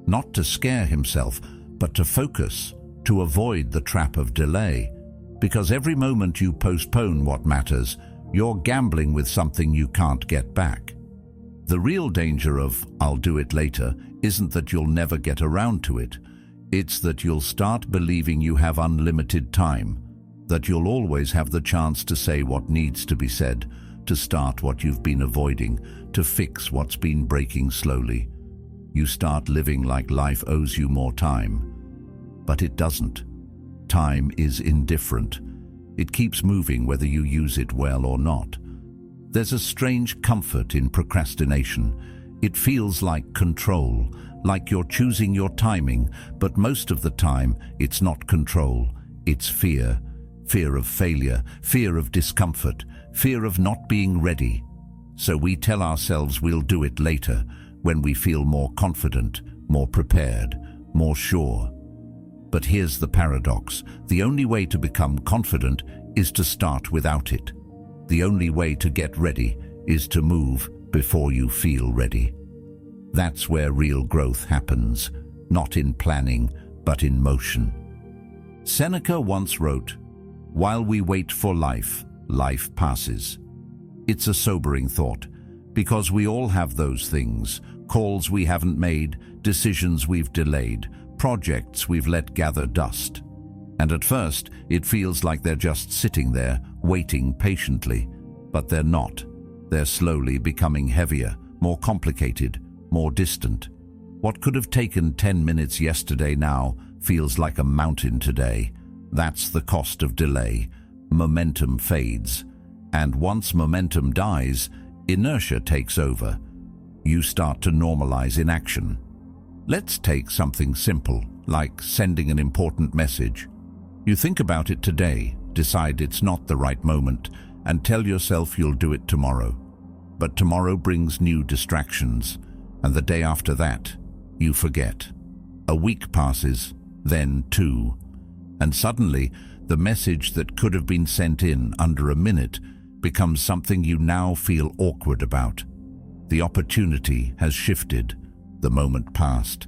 Not to scare himself, but to focus, to avoid the trap of delay. Because every moment you postpone what matters, you're gambling with something you can't get back. The real danger of "I'll do it later" isn't that you'll never get around to it. It's that you'll start believing you have unlimited time, that you'll always have the chance to say what needs to be said, to start what you've been avoiding, to fix what's been breaking slowly. You start living like life owes you more time. But it doesn't. Time is indifferent. It keeps moving whether you use it well or not. There's a strange comfort in procrastination. It feels like control, like you're choosing your timing, but most of the time it's not control, it's fear. Fear of failure, fear of discomfort, fear of not being ready. So we tell ourselves we'll do it later, when we feel more confident, more prepared, more sure. But here's the paradox. The only way to become confident is to start without it. The only way to get ready is to move before you feel ready. That's where real growth happens, not in planning, but in motion. Seneca once wrote, "While we wait for life, life passes." It's a sobering thought, because we all have those things, calls we haven't made, decisions we've delayed, projects we've let gather dust. And at first, it feels like they're just sitting there, waiting patiently. But they're not. They're slowly becoming heavier, more complicated, more distant. What could have taken 10 minutes yesterday now feels like a mountain today. That's the cost of delay. Momentum fades. And once momentum dies, inertia takes over. You start to normalize inaction. Let's take something simple, like sending an important message. You think about it today, decide it's not the right moment, and tell yourself you'll do it tomorrow. But tomorrow brings new distractions, and the day after that, you forget. A week passes, then 2. And suddenly, the message that could have been sent in under a minute becomes something you now feel awkward about. The opportunity has shifted, the moment passed,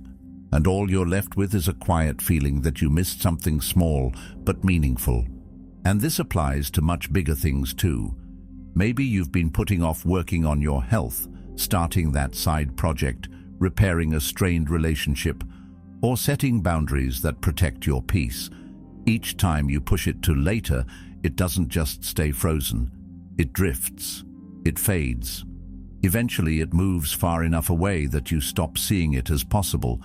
and all you're left with is a quiet feeling that you missed something small but meaningful. And this applies to much bigger things too. Maybe you've been putting off working on your health, starting that side project, repairing a strained relationship, or setting boundaries that protect your peace. Each time you push it to later, it doesn't just stay frozen. It drifts. It fades. Eventually it moves far enough away that you stop seeing it as possible.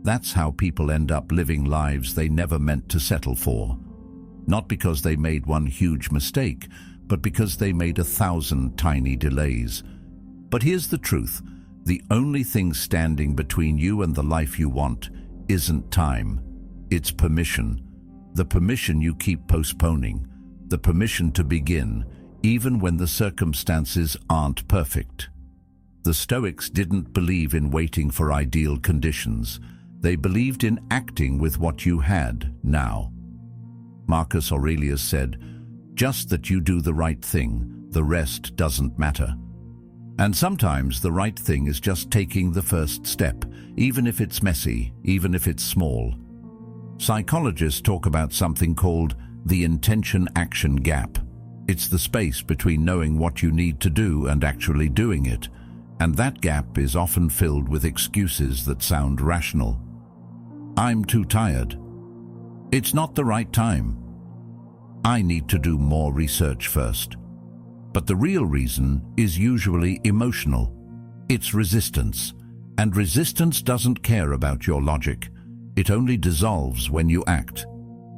That's how people end up living lives they never meant to settle for. Not because they made one huge mistake, but because they made 1,000 tiny delays. But here's the truth. The only thing standing between you and the life you want isn't time. It's permission. The permission you keep postponing. The permission to begin, even when the circumstances aren't perfect. The Stoics didn't believe in waiting for ideal conditions. They believed in acting with what you had now. Marcus Aurelius said, "Just that you do the right thing, the rest doesn't matter." And sometimes the right thing is just taking the first step, even if it's messy, even if it's small. Psychologists talk about something called the intention-action gap. It's the space between knowing what you need to do and actually doing it. And that gap is often filled with excuses that sound rational. I'm too tired. It's not the right time. I need to do more research first. But the real reason is usually emotional. It's resistance. And resistance doesn't care about your logic. It only dissolves when you act.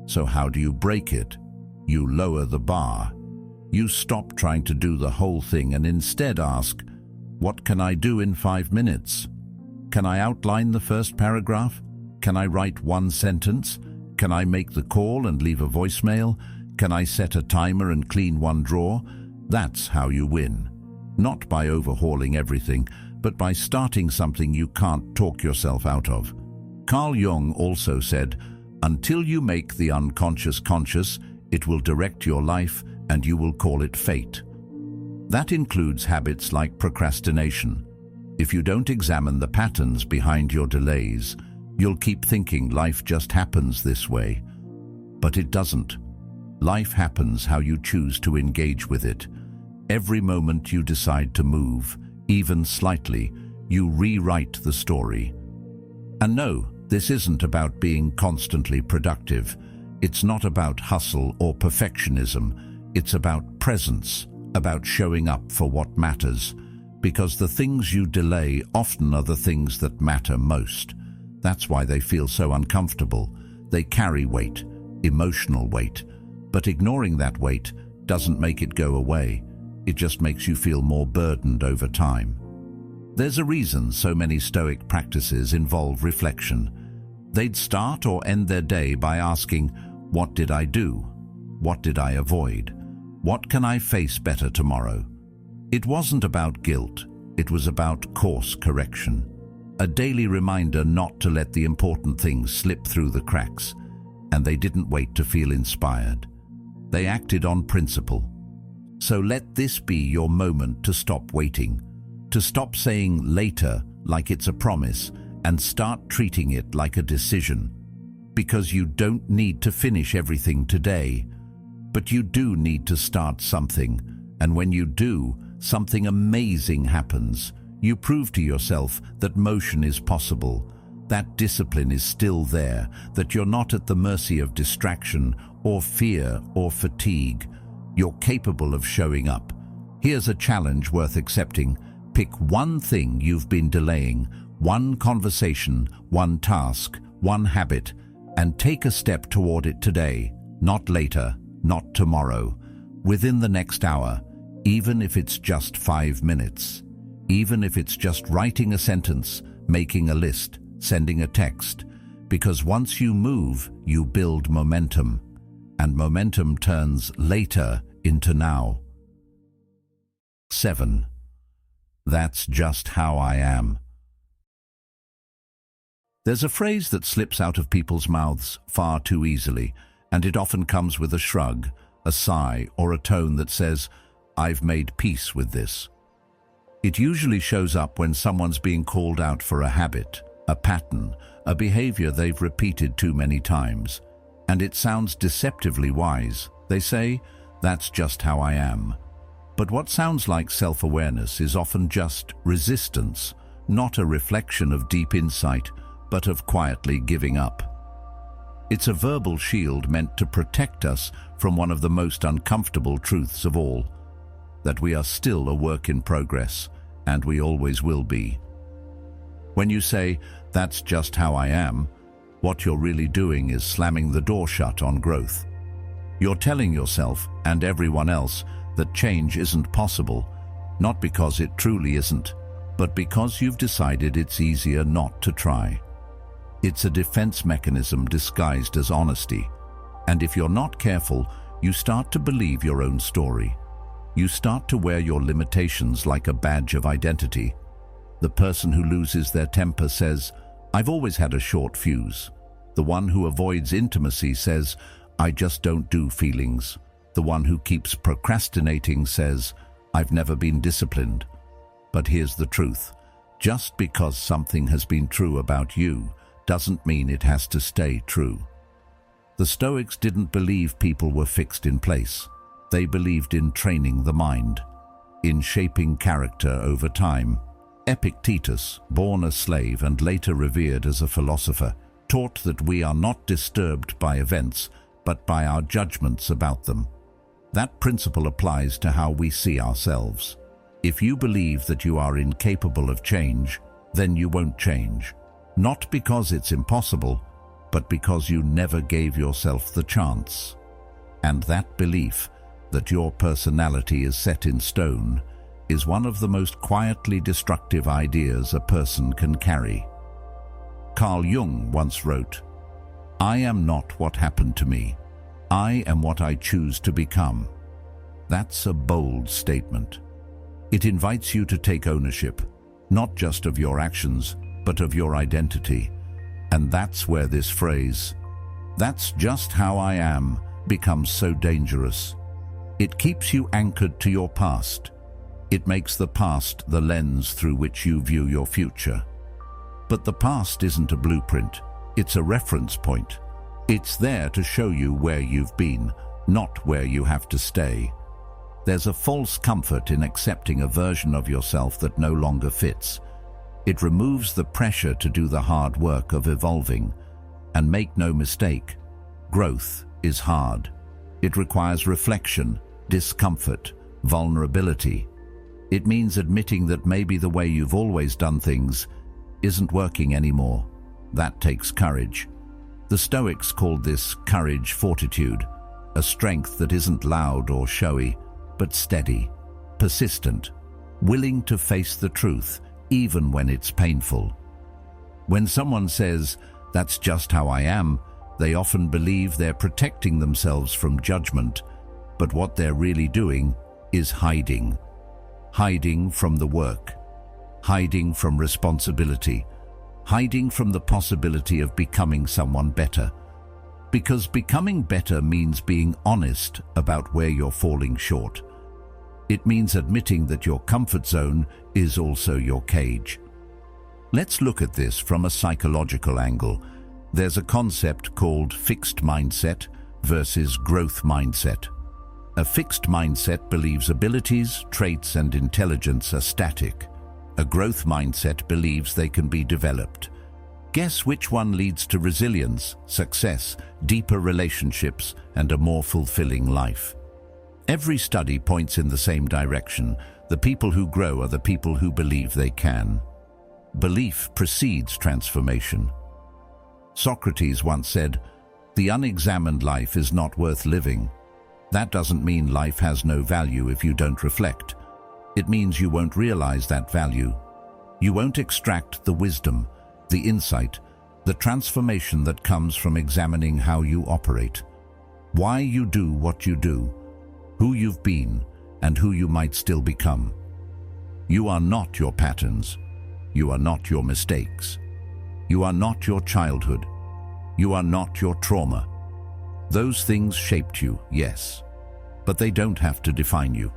So how do you break it? You lower the bar. You stop trying to do the whole thing and instead ask, what can I do in 5 minutes? Can I outline the first paragraph? Can I write one sentence? Can I make the call and leave a voicemail? Can I set a timer and clean one drawer? That's how you win. Not by overhauling everything, but by starting something you can't talk yourself out of. Carl Jung also said, "Until you make the unconscious conscious, it will direct your life and you will call it fate." That includes habits like procrastination. If you don't examine the patterns behind your delays, you'll keep thinking life just happens this way. But it doesn't. Life happens how you choose to engage with it. Every moment you decide to move, even slightly, you rewrite the story. And no, this isn't about being constantly productive. It's not about hustle or perfectionism. It's about presence, about showing up for what matters, because the things you delay often are the things that matter most. That's why they feel so uncomfortable. They carry weight, emotional weight, but ignoring that weight doesn't make it go away. It just makes you feel more burdened over time. There's a reason so many Stoic practices involve reflection. They'd start or end their day by asking, what did I do? What did I avoid? What can I face better tomorrow? It wasn't about guilt, it was about course correction. A daily reminder not to let the important things slip through the cracks. And they didn't wait to feel inspired. They acted on principle. So let this be your moment to stop waiting, to stop saying later like it's a promise, and start treating it like a decision. Because you don't need to finish everything today, but you do need to start something. And when you do, something amazing happens. You prove to yourself that motion is possible, that discipline is still there, that you're not at the mercy of distraction or fear or fatigue. You're capable of showing up. Here's a challenge worth accepting. Pick one thing you've been delaying, one conversation, one task, one habit, and take a step toward it today, not later, not tomorrow, within the next hour, even if it's just 5 minutes. Even if it's just writing a sentence, making a list, sending a text. Because once you move, you build momentum. And momentum turns later into now. 7. That's just how I am. There's a phrase that slips out of people's mouths far too easily, and it often comes with a shrug, a sigh, or a tone that says, "I've made peace with this." It usually shows up when someone's being called out for a habit, a pattern, a behavior they've repeated too many times. And it sounds deceptively wise. They say, "That's just how I am." But what sounds like self-awareness is often just resistance, not a reflection of deep insight, but of quietly giving up. It's a verbal shield meant to protect us from one of the most uncomfortable truths of all, that we are still a work in progress, and we always will be. When you say, "That's just how I am," what you're really doing is slamming the door shut on growth. You're telling yourself and everyone else that change isn't possible, not because it truly isn't, but because you've decided it's easier not to try. It's a defense mechanism disguised as honesty. And if you're not careful, you start to believe your own story. You start to wear your limitations like a badge of identity. The person who loses their temper says, "I've always had a short fuse." The one who avoids intimacy says, "I just don't do feelings." The one who keeps procrastinating says, "I've never been disciplined." But here's the truth. Just because something has been true about you doesn't mean it has to stay true. The Stoics didn't believe people were fixed in place. They believed in training the mind, in shaping character over time. Epictetus, born a slave and later revered as a philosopher, taught that we are not disturbed by events, but by our judgments about them. That principle applies to how we see ourselves. If you believe that you are incapable of change, then you won't change. Not because it's impossible, but because you never gave yourself the chance. And that belief, that your personality is set in stone, is one of the most quietly destructive ideas a person can carry. Carl Jung once wrote, "I am not what happened to me. I am what I choose to become." That's a bold statement. It invites you to take ownership, not just of your actions, but of your identity. And that's where this phrase, "That's just how I am," becomes so dangerous. It keeps you anchored to your past. It makes the past the lens through which you view your future. But the past isn't a blueprint, it's a reference point. It's there to show you where you've been, not where you have to stay. There's a false comfort in accepting a version of yourself that no longer fits. It removes the pressure to do the hard work of evolving. And make no mistake, growth is hard. It requires reflection, discomfort, vulnerability. It means admitting that maybe the way you've always done things isn't working anymore. That takes courage. The Stoics called this courage fortitude, a strength that isn't loud or showy, but steady, persistent, willing to face the truth, even when it's painful. When someone says, "That's just how I am," they often believe they're protecting themselves from judgment, but what they're really doing is hiding. Hiding from the work, hiding from responsibility, hiding from the possibility of becoming someone better. Because becoming better means being honest about where you're falling short. It means admitting that your comfort zone is also your cage. Let's look at this from a psychological angle. There's a concept called fixed mindset versus growth mindset. A fixed mindset believes abilities, traits, and intelligence are static. A growth mindset believes they can be developed. Guess which one leads to resilience, success, deeper relationships, and a more fulfilling life? Every study points in the same direction. The people who grow are the people who believe they can. Belief precedes transformation. Socrates once said, "The unexamined life is not worth living." That doesn't mean life has no value if you don't reflect. It means you won't realize that value. You won't extract the wisdom, the insight, the transformation that comes from examining how you operate, why you do what you do, who you've been, and who you might still become. You are not your patterns. You are not your mistakes. You are not your childhood. You are not your trauma. Those things shaped you, yes, but they don't have to define you.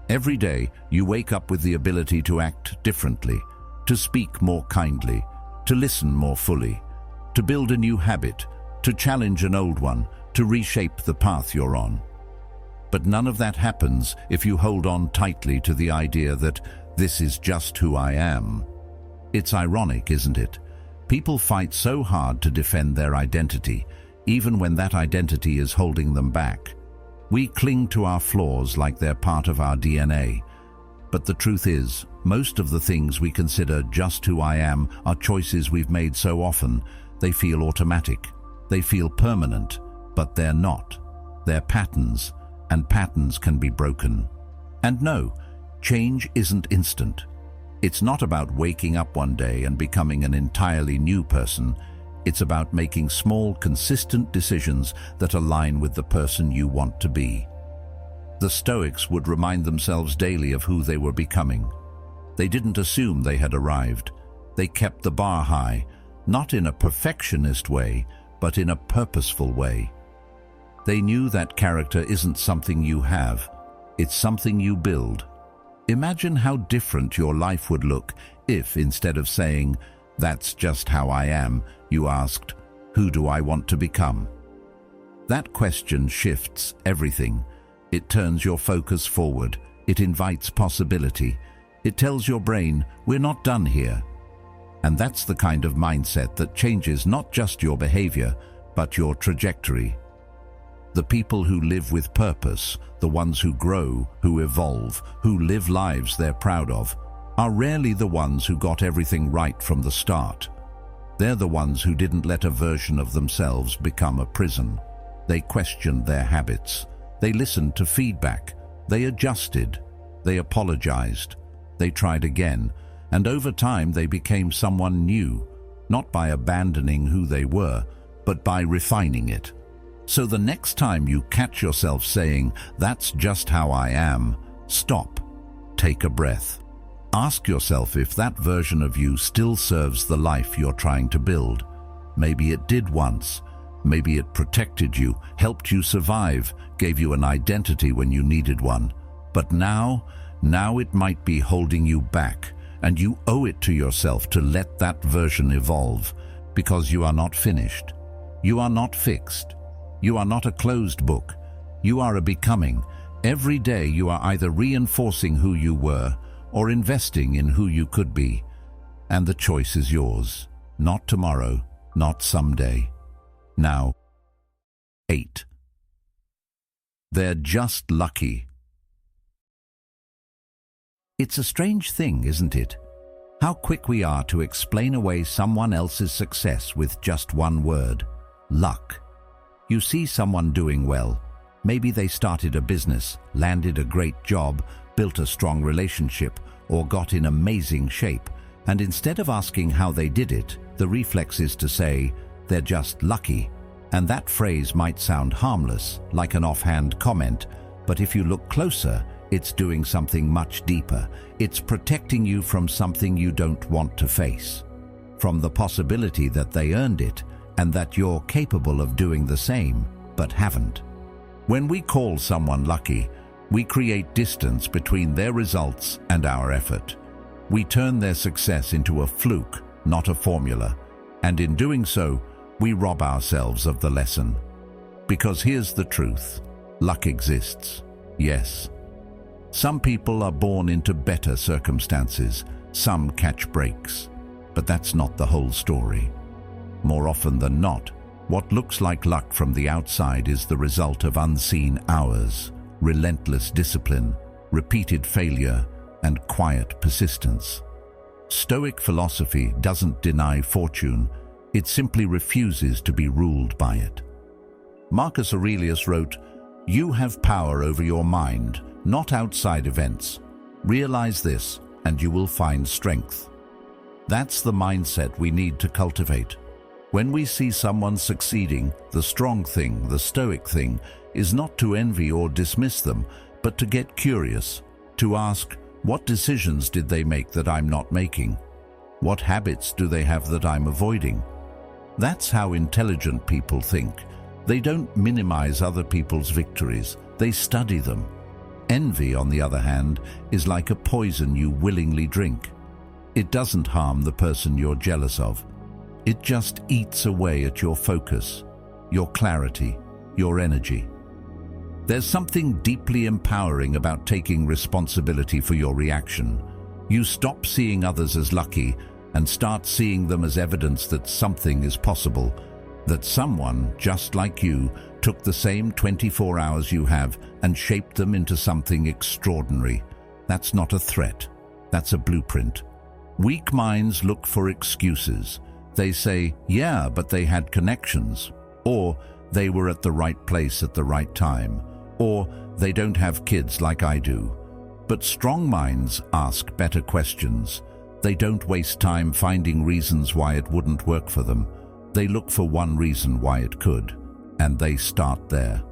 Every day, you wake up with the ability to act differently, to speak more kindly, to listen more fully, to build a new habit, to challenge an old one, to reshape the path you're on. But none of that happens if you hold on tightly to the idea that this is just who I am. It's ironic, isn't it? People fight so hard to defend their identity, even when that identity is holding them back. We cling to our flaws like they're part of our DNA. But the truth is, most of the things we consider just who I am are choices we've made so often, they feel automatic. They feel permanent, but they're not. They're patterns, and patterns can be broken. And no, change isn't instant. It's not about waking up one day and becoming an entirely new person. It's about making small, consistent decisions that align with the person you want to be. The Stoics would remind themselves daily of who they were becoming. They didn't assume they had arrived. They kept the bar high, not in a perfectionist way, but in a purposeful way. They knew that character isn't something you have, it's something you build. Imagine how different your life would look if, instead of saying, "That's just how I am," you asked, "Who do I want to become?" That question shifts everything. It turns your focus forward. It invites possibility. It tells your brain, "We're not done here." And that's the kind of mindset that changes not just your behavior, but your trajectory. The people who live with purpose, the ones who grow, who evolve, who live lives they're proud of, are rarely the ones who got everything right from the start. They're the ones who didn't let a version of themselves become a prison. They questioned their habits. They listened to feedback. They adjusted. They apologized. They tried again. And over time they became someone new, not by abandoning who they were, but by refining it. So the next time you catch yourself saying, "That's just how I am," stop. Take a breath. Ask yourself if that version of you still serves the life you're trying to build. Maybe it did once. Maybe it protected you, helped you survive, gave you an identity when you needed one. But now it might be holding you back, and you owe it to yourself to let that version evolve, because you are not finished. You are not fixed. You are not a closed book. You are a becoming. Every day you are either reinforcing who you were or investing in who you could be. And the choice is yours. Not tomorrow, not someday. Now. 8. They're just lucky. It's a strange thing, isn't it? How quick we are to explain away someone else's success with just one word: luck. You see someone doing well. Maybe they started a business, landed a great job, built a strong relationship, or got in amazing shape, and instead of asking how they did it, the reflex is to say, they're just lucky. And that phrase might sound harmless, like an offhand comment, but if you look closer, it's doing something much deeper. It's protecting you from something you don't want to face, from the possibility that they earned it and that you're capable of doing the same, but haven't. When we call someone lucky, we create distance between their results and our effort. We turn their success into a fluke, not a formula, and in doing so, we rob ourselves of the lesson. Because here's the truth: luck exists, yes. Some people are born into better circumstances, some catch breaks, but that's not the whole story. More often than not, what looks like luck from the outside is the result of unseen hours, relentless discipline, repeated failure, and quiet persistence. Stoic philosophy doesn't deny fortune, it simply refuses to be ruled by it. Marcus Aurelius wrote, "You have power over your mind, not outside events. Realize this, and you will find strength." That's the mindset we need to cultivate. When we see someone succeeding, the strong thing, the stoic thing, is not to envy or dismiss them, but to get curious, to ask, what decisions did they make that I'm not making? What habits do they have that I'm avoiding? That's how intelligent people think. They don't minimize other people's victories, they study them. Envy, on the other hand, is like a poison you willingly drink. It doesn't harm the person you're jealous of. It just eats away at your focus, your clarity, your energy. There's something deeply empowering about taking responsibility for your reaction. You stop seeing others as lucky and start seeing them as evidence that something is possible, that someone, just like you, took the same 24 hours you have and shaped them into something extraordinary. That's not a threat. That's a blueprint. Weak minds look for excuses. They say, yeah, but they had connections, or they were at the right place at the right time, or they don't have kids like I do. But strong minds ask better questions. They don't waste time finding reasons why it wouldn't work for them. They look for one reason why it could, and they start there.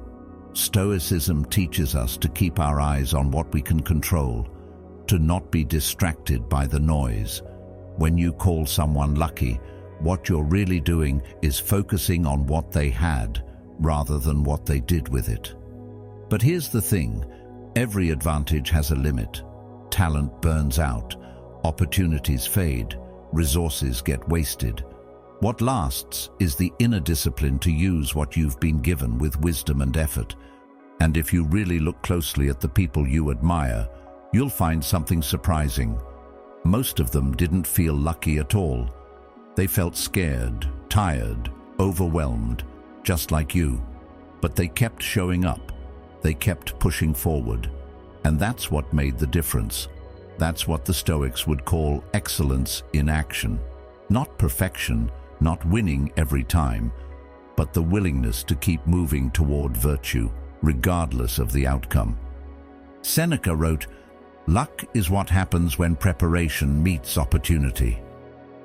Stoicism teaches us to keep our eyes on what we can control, to not be distracted by the noise. When you call someone lucky, what you're really doing is focusing on what they had rather than what they did with it. But here's the thing, every advantage has a limit. Talent burns out, opportunities fade, resources get wasted. What lasts is the inner discipline to use what you've been given with wisdom and effort. And if you really look closely at the people you admire, you'll find something surprising. Most of them didn't feel lucky at all. They felt scared, tired, overwhelmed, just like you. But they kept showing up. They kept pushing forward. And that's what made the difference. That's what the Stoics would call excellence in action. Not perfection, not winning every time, but the willingness to keep moving toward virtue, regardless of the outcome. Seneca wrote, "Luck is what happens when preparation meets opportunity."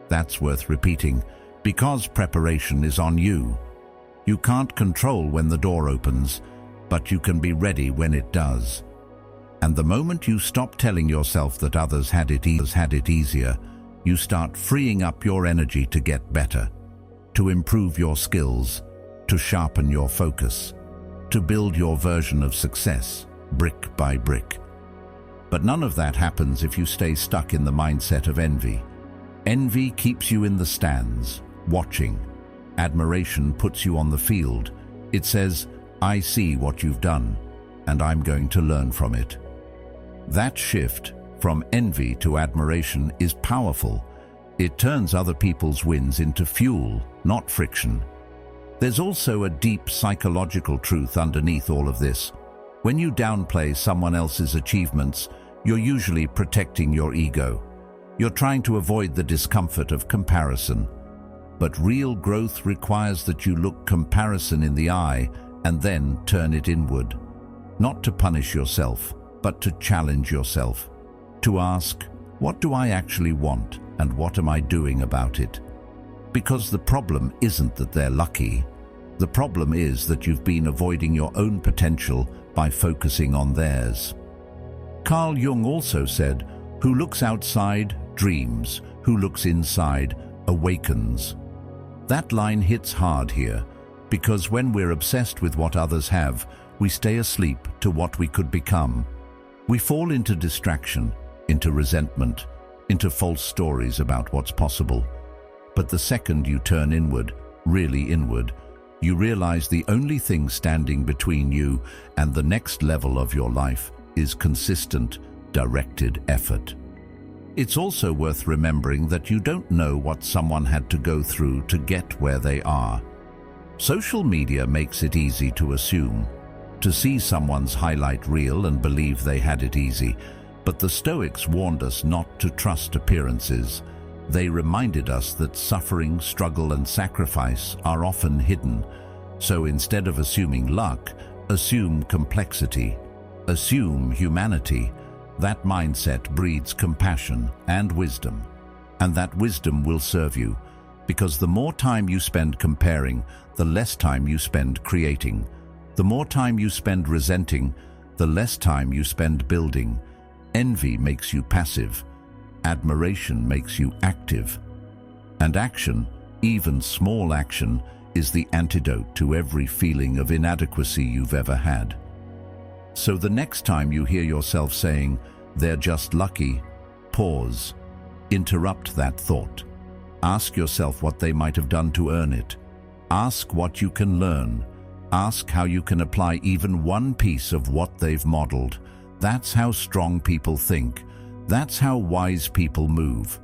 That's worth repeating, because preparation is on you. You can't control when the door opens, but you can be ready when it does. And the moment you stop telling yourself that others had it easier, you start freeing up your energy to get better, to improve your skills, to sharpen your focus, to build your version of success, brick by brick. But none of that happens if you stay stuck in the mindset of envy. Envy keeps you in the stands, watching. Admiration puts you on the field. It says, I see what you've done, and I'm going to learn from it. That shift from envy to admiration is powerful. It turns other people's wins into fuel, not friction. There's also a deep psychological truth underneath all of this. When you downplay someone else's achievements, you're usually protecting your ego. You're trying to avoid the discomfort of comparison. But real growth requires that you look comparison in the eye and then turn it inward. Not to punish yourself, but to challenge yourself. To ask, what do I actually want and what am I doing about it? Because the problem isn't that they're lucky. The problem is that you've been avoiding your own potential by focusing on theirs. Carl Jung also said, "Who looks outside dreams, who looks inside awakens." That line hits hard here, because when we're obsessed with what others have, we stay asleep to what we could become. We fall into distraction, into resentment, into false stories about what's possible. But the second you turn inward, really inward, you realize the only thing standing between you and the next level of your life is consistent, directed effort. It's also worth remembering that you don't know what someone had to go through to get where they are. Social media makes it easy to assume, to see someone's highlight reel and believe they had it easy. But the Stoics warned us not to trust appearances. They reminded us that suffering, struggle, and sacrifice are often hidden. So instead of assuming luck, assume complexity, assume humanity. That mindset breeds compassion and wisdom. And that wisdom will serve you, because the more time you spend comparing, the less time you spend creating. The more time you spend resenting, the less time you spend building. Envy makes you passive. Admiration makes you active. And action, even small action, is the antidote to every feeling of inadequacy you've ever had. So the next time you hear yourself saying, "They're just lucky," pause. Interrupt that thought. Ask yourself what they might have done to earn it. Ask what you can learn. Ask how you can apply even one piece of what they've modeled. That's how strong people think. That's how wise people move.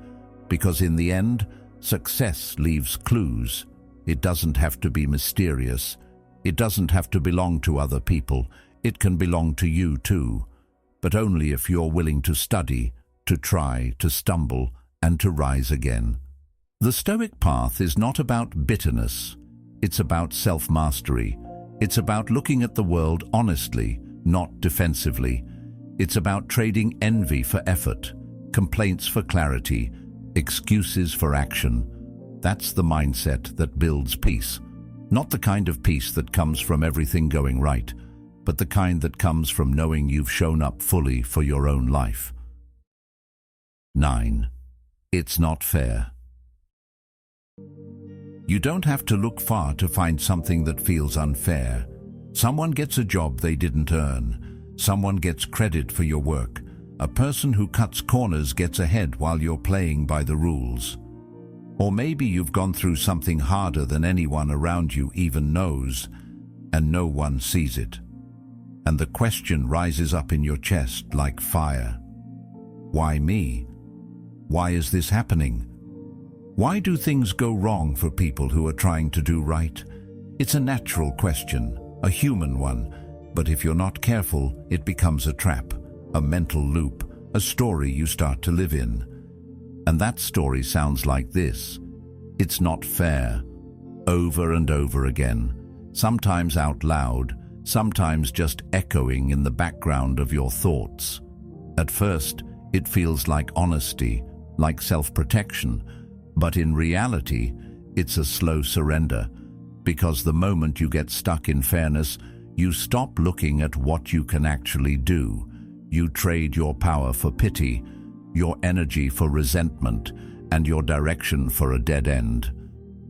Because in the end, success leaves clues. It doesn't have to be mysterious. It doesn't have to belong to other people. It can belong to you too. But only if you're willing to study, to try, to stumble, and to rise again. The Stoic path is not about bitterness. It's about self-mastery. It's about looking at the world honestly, not defensively. It's about trading envy for effort, complaints for clarity, excuses for action. That's the mindset that builds peace. Not the kind of peace that comes from everything going right, but the kind that comes from knowing you've shown up fully for your own life. 9. It's not fair. You don't have to look far to find something that feels unfair. Someone gets a job they didn't earn. Someone gets credit for your work. A person who cuts corners gets ahead while you're playing by the rules. Or maybe you've gone through something harder than anyone around you even knows, and no one sees it. And the question rises up in your chest like fire. Why me? Why is this happening? Why do things go wrong for people who are trying to do right? It's a natural question, a human one, but if you're not careful, it becomes a trap, a mental loop, a story you start to live in. And that story sounds like this. It's not fair. Over and over again. Sometimes out loud, sometimes just echoing in the background of your thoughts. At first, it feels like honesty, like self-protection, but in reality, it's a slow surrender, because the moment you get stuck in fairness, you stop looking at what you can actually do. You trade your power for pity, your energy for resentment, and your direction for a dead end.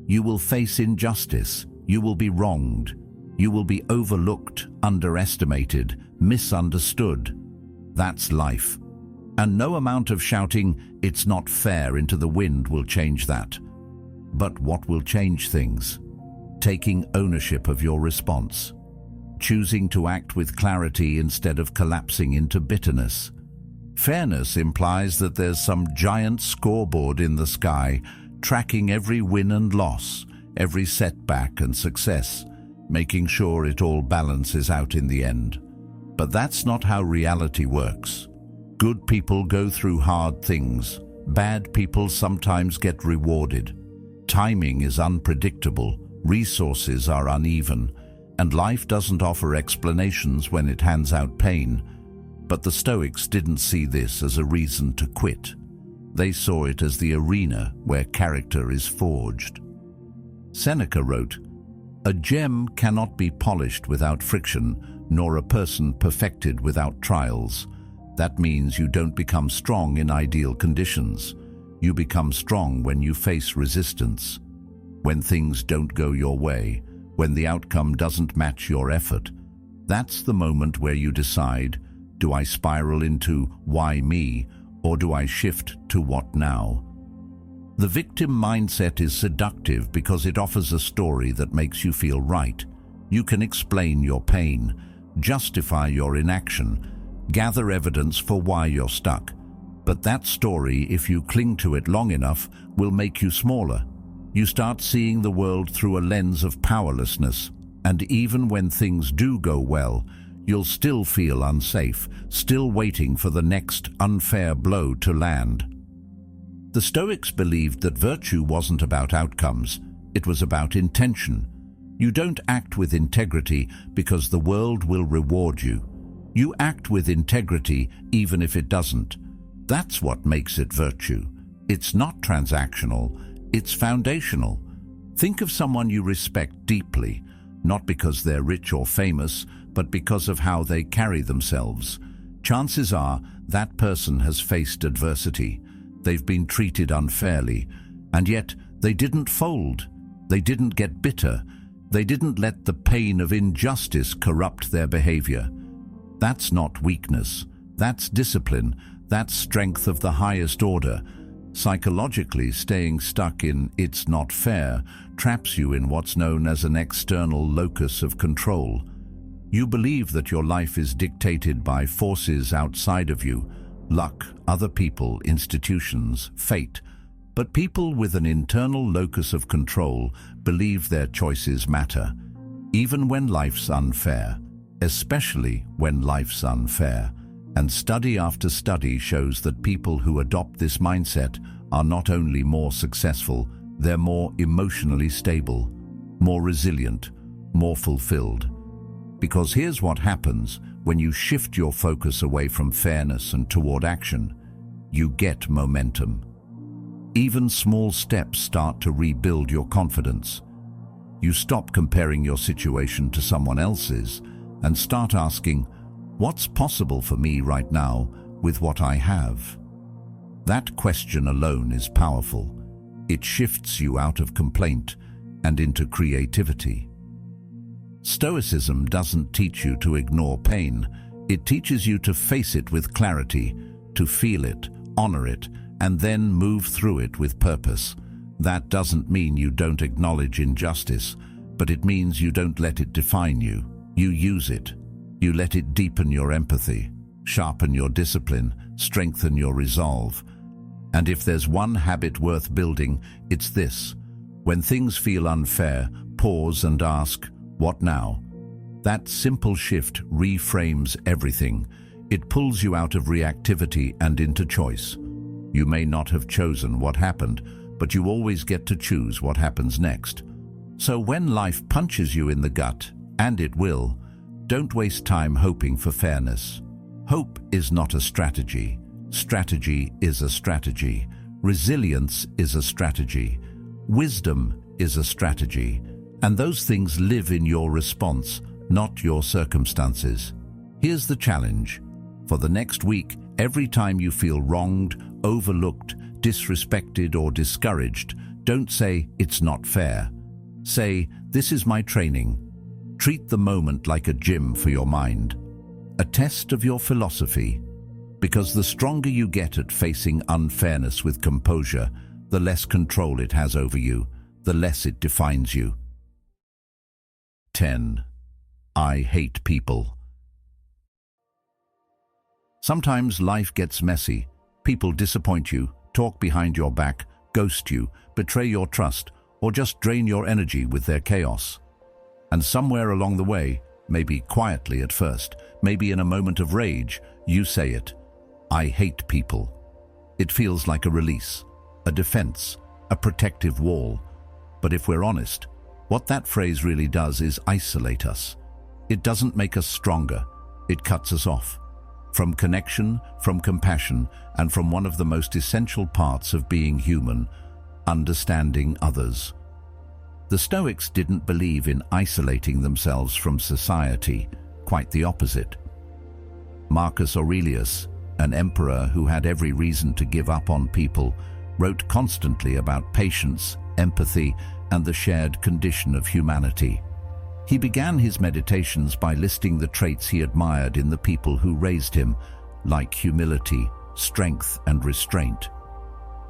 You will face injustice. You will be wronged. You will be overlooked, underestimated, misunderstood. That's life. And no amount of shouting, "It's not fair," into the wind will change that. But what will change things? Taking ownership of your response. Choosing to act with clarity instead of collapsing into bitterness. Fairness implies that there's some giant scoreboard in the sky, tracking every win and loss, every setback and success, making sure it all balances out in the end. But that's not how reality works. Good people go through hard things. Bad people sometimes get rewarded. Timing is unpredictable, resources are uneven, and life doesn't offer explanations when it hands out pain. But the Stoics didn't see this as a reason to quit. They saw it as the arena where character is forged. Seneca wrote, "A gem cannot be polished without friction, nor a person perfected without trials." That means you don't become strong in ideal conditions. You become strong when you face resistance. When things don't go your way, when the outcome doesn't match your effort. That's the moment where you decide, do I spiral into why me, or do I shift to what now? The victim mindset is seductive because it offers a story that makes you feel right. You can explain your pain, justify your inaction, gather evidence for why you're stuck. But that story, if you cling to it long enough, will make you smaller. You start seeing the world through a lens of powerlessness, and even when things do go well, you'll still feel unsafe, still waiting for the next unfair blow to land. The Stoics believed that virtue wasn't about outcomes, it was about intention. You don't act with integrity because the world will reward you. You act with integrity even if it doesn't. That's what makes it virtue. It's not transactional, it's foundational. Think of someone you respect deeply, not because they're rich or famous, but because of how they carry themselves. Chances are that person has faced adversity. They've been treated unfairly, and yet they didn't fold. They didn't get bitter. They didn't let the pain of injustice corrupt their behavior. That's not weakness. That's discipline. That's strength of the highest order. Psychologically, staying stuck in "it's not fair" traps you in what's known as an external locus of control. You believe that your life is dictated by forces outside of you, luck, other people, institutions, fate. But people with an internal locus of control believe their choices matter, even when life's unfair, especially when life's unfair. And study after study shows that people who adopt this mindset are not only more successful, they're more emotionally stable, more resilient, more fulfilled. Because here's what happens when you shift your focus away from fairness and toward action. You get momentum. Even small steps start to rebuild your confidence. You stop comparing your situation to someone else's and start asking, what's possible for me right now with what I have? That question alone is powerful. It shifts you out of complaint and into creativity. Stoicism doesn't teach you to ignore pain. It teaches you to face it with clarity, to feel it, honor it, and then move through it with purpose. That doesn't mean you don't acknowledge injustice, but it means you don't let it define you. You use it. You let it deepen your empathy, sharpen your discipline, strengthen your resolve. And if there's one habit worth building, it's this. When things feel unfair, pause and ask, what now? That simple shift reframes everything. It pulls you out of reactivity and into choice. You may not have chosen what happened, but you always get to choose what happens next. So when life punches you in the gut, and it will, don't waste time hoping for fairness. Hope is not a strategy. Strategy is a strategy. Resilience is a strategy. Wisdom is a strategy. And those things live in your response, not your circumstances. Here's the challenge. For the next week, every time you feel wronged, overlooked, disrespected, or discouraged, don't say, "It's not fair." Say, "This is my training." Treat the moment like a gym for your mind, a test of your philosophy. Because the stronger you get at facing unfairness with composure, the less control it has over you, the less it defines you. 10. I hate people. Sometimes life gets messy. People disappoint you, talk behind your back, ghost you, betray your trust, or just drain your energy with their chaos. And somewhere along the way, maybe quietly at first, maybe in a moment of rage, you say it. I hate people. It feels like a release, a defense, a protective wall. But if we're honest, what that phrase really does is isolate us. It doesn't make us stronger. It cuts us off. From connection, from compassion, and from one of the most essential parts of being human, understanding others. The Stoics didn't believe in isolating themselves from society, quite the opposite. Marcus Aurelius, an emperor who had every reason to give up on people, wrote constantly about patience, empathy, and the shared condition of humanity. He began his meditations by listing the traits he admired in the people who raised him, like humility, strength, and restraint.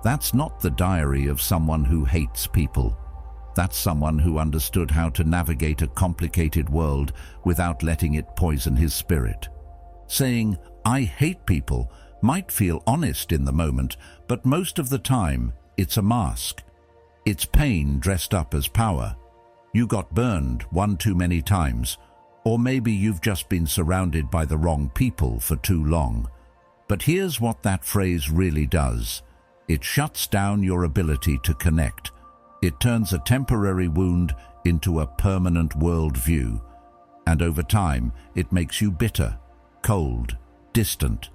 That's not the diary of someone who hates people. That's someone who understood how to navigate a complicated world without letting it poison his spirit. Saying, "I hate people," might feel honest in the moment, but most of the time, it's a mask. It's pain dressed up as power. You got burned one too many times, or maybe you've just been surrounded by the wrong people for too long. But here's what that phrase really does. It shuts down your ability to connect. It turns a temporary wound into a permanent worldview. And over time, it makes you bitter, cold, distant.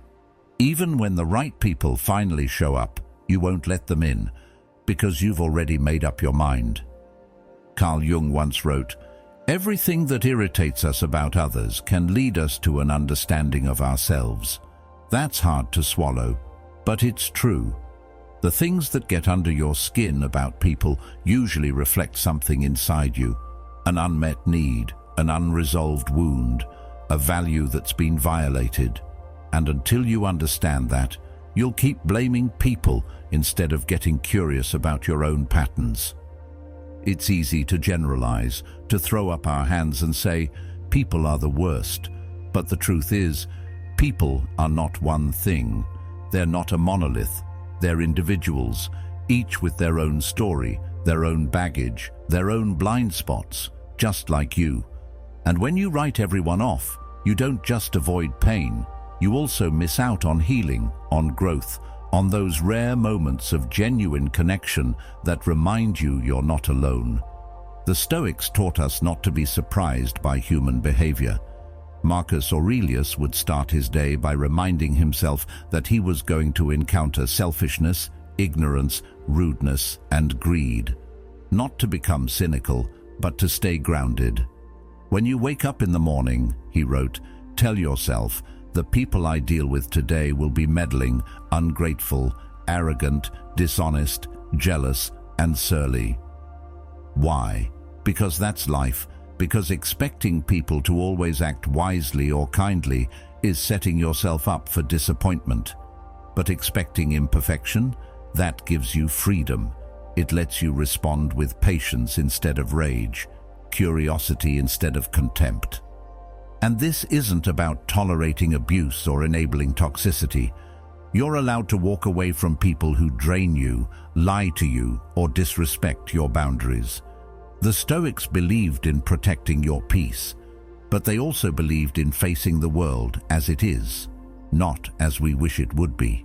Even when the right people finally show up, you won't let them in, because you've already made up your mind. Carl Jung once wrote, "Everything that irritates us about others can lead us to an understanding of ourselves." That's hard to swallow, but it's true. The things that get under your skin about people usually reflect something inside you, an unmet need, an unresolved wound, a value that's been violated. And until you understand that, you'll keep blaming people instead of getting curious about your own patterns. It's easy to generalize, to throw up our hands and say, people are the worst. But the truth is, people are not one thing. They're not a monolith. They're individuals, each with their own story, their own baggage, their own blind spots, just like you. And when you write everyone off, you don't just avoid pain, you also miss out on healing, on growth, on those rare moments of genuine connection that remind you you're not alone. The Stoics taught us not to be surprised by human behavior. Marcus Aurelius would start his day by reminding himself that he was going to encounter selfishness, ignorance, rudeness, and greed. Not to become cynical, but to stay grounded. "When you wake up in the morning," he wrote, "tell yourself, the people I deal with today will be meddling, ungrateful, arrogant, dishonest, jealous, and surly." Why? Because that's life. Because expecting people to always act wisely or kindly is setting yourself up for disappointment. But expecting imperfection, that gives you freedom. It lets you respond with patience instead of rage, curiosity instead of contempt. And this isn't about tolerating abuse or enabling toxicity. You're allowed to walk away from people who drain you, lie to you, or disrespect your boundaries. The Stoics believed in protecting your peace, but they also believed in facing the world as it is, not as we wish it would be.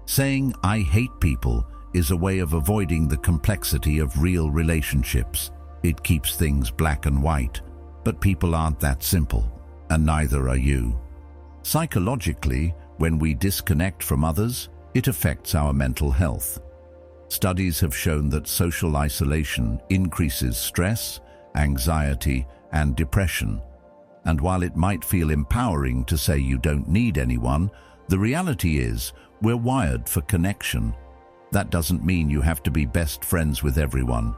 Saying, "I hate people," is a way of avoiding the complexity of real relationships. It keeps things black and white, but people aren't that simple, and neither are you. Psychologically, when we disconnect from others, it affects our mental health. Studies have shown that social isolation increases stress, anxiety, and depression. And while it might feel empowering to say you don't need anyone, the reality is we're wired for connection. That doesn't mean you have to be best friends with everyone,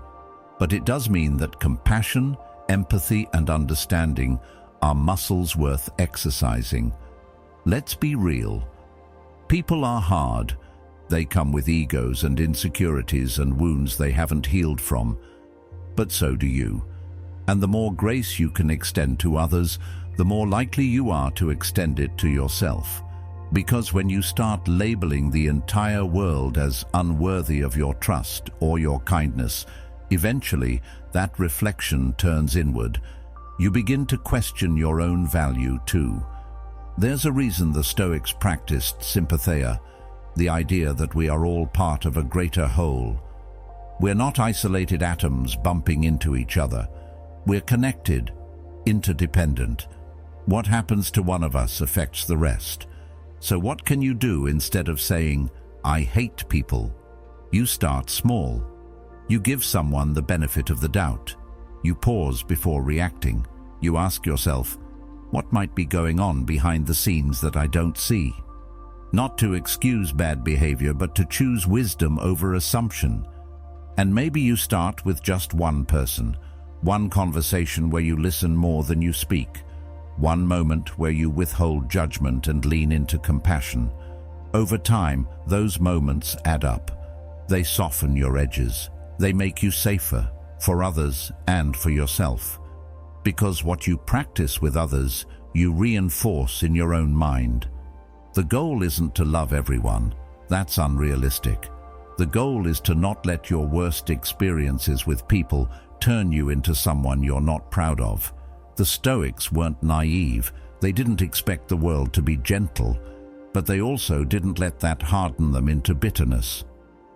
but it does mean that compassion, empathy, and understanding are muscles worth exercising. Let's be real. People are hard. They come with egos and insecurities and wounds they haven't healed from. But so do you. And the more grace you can extend to others, the more likely you are to extend it to yourself. Because when you start labeling the entire world as unworthy of your trust or your kindness, eventually that reflection turns inward. You begin to question your own value too. There's a reason the Stoics practiced sympatheia, the idea that we are all part of a greater whole. We're not isolated atoms bumping into each other. We're connected, interdependent. What happens to one of us affects the rest. So what can you do instead of saying, "I hate people"? You start small. You give someone the benefit of the doubt. You pause before reacting. You ask yourself, what might be going on behind the scenes that I don't see? Not to excuse bad behavior, but to choose wisdom over assumption. And maybe you start with just one person, one conversation where you listen more than you speak, one moment where you withhold judgment and lean into compassion. Over time, those moments add up. They soften your edges. They make you safer, for others and for yourself. Because what you practice with others, you reinforce in your own mind. The goal isn't to love everyone. That's unrealistic. The goal is to not let your worst experiences with people turn you into someone you're not proud of. The Stoics weren't naive. They didn't expect the world to be gentle, but they also didn't let that harden them into bitterness.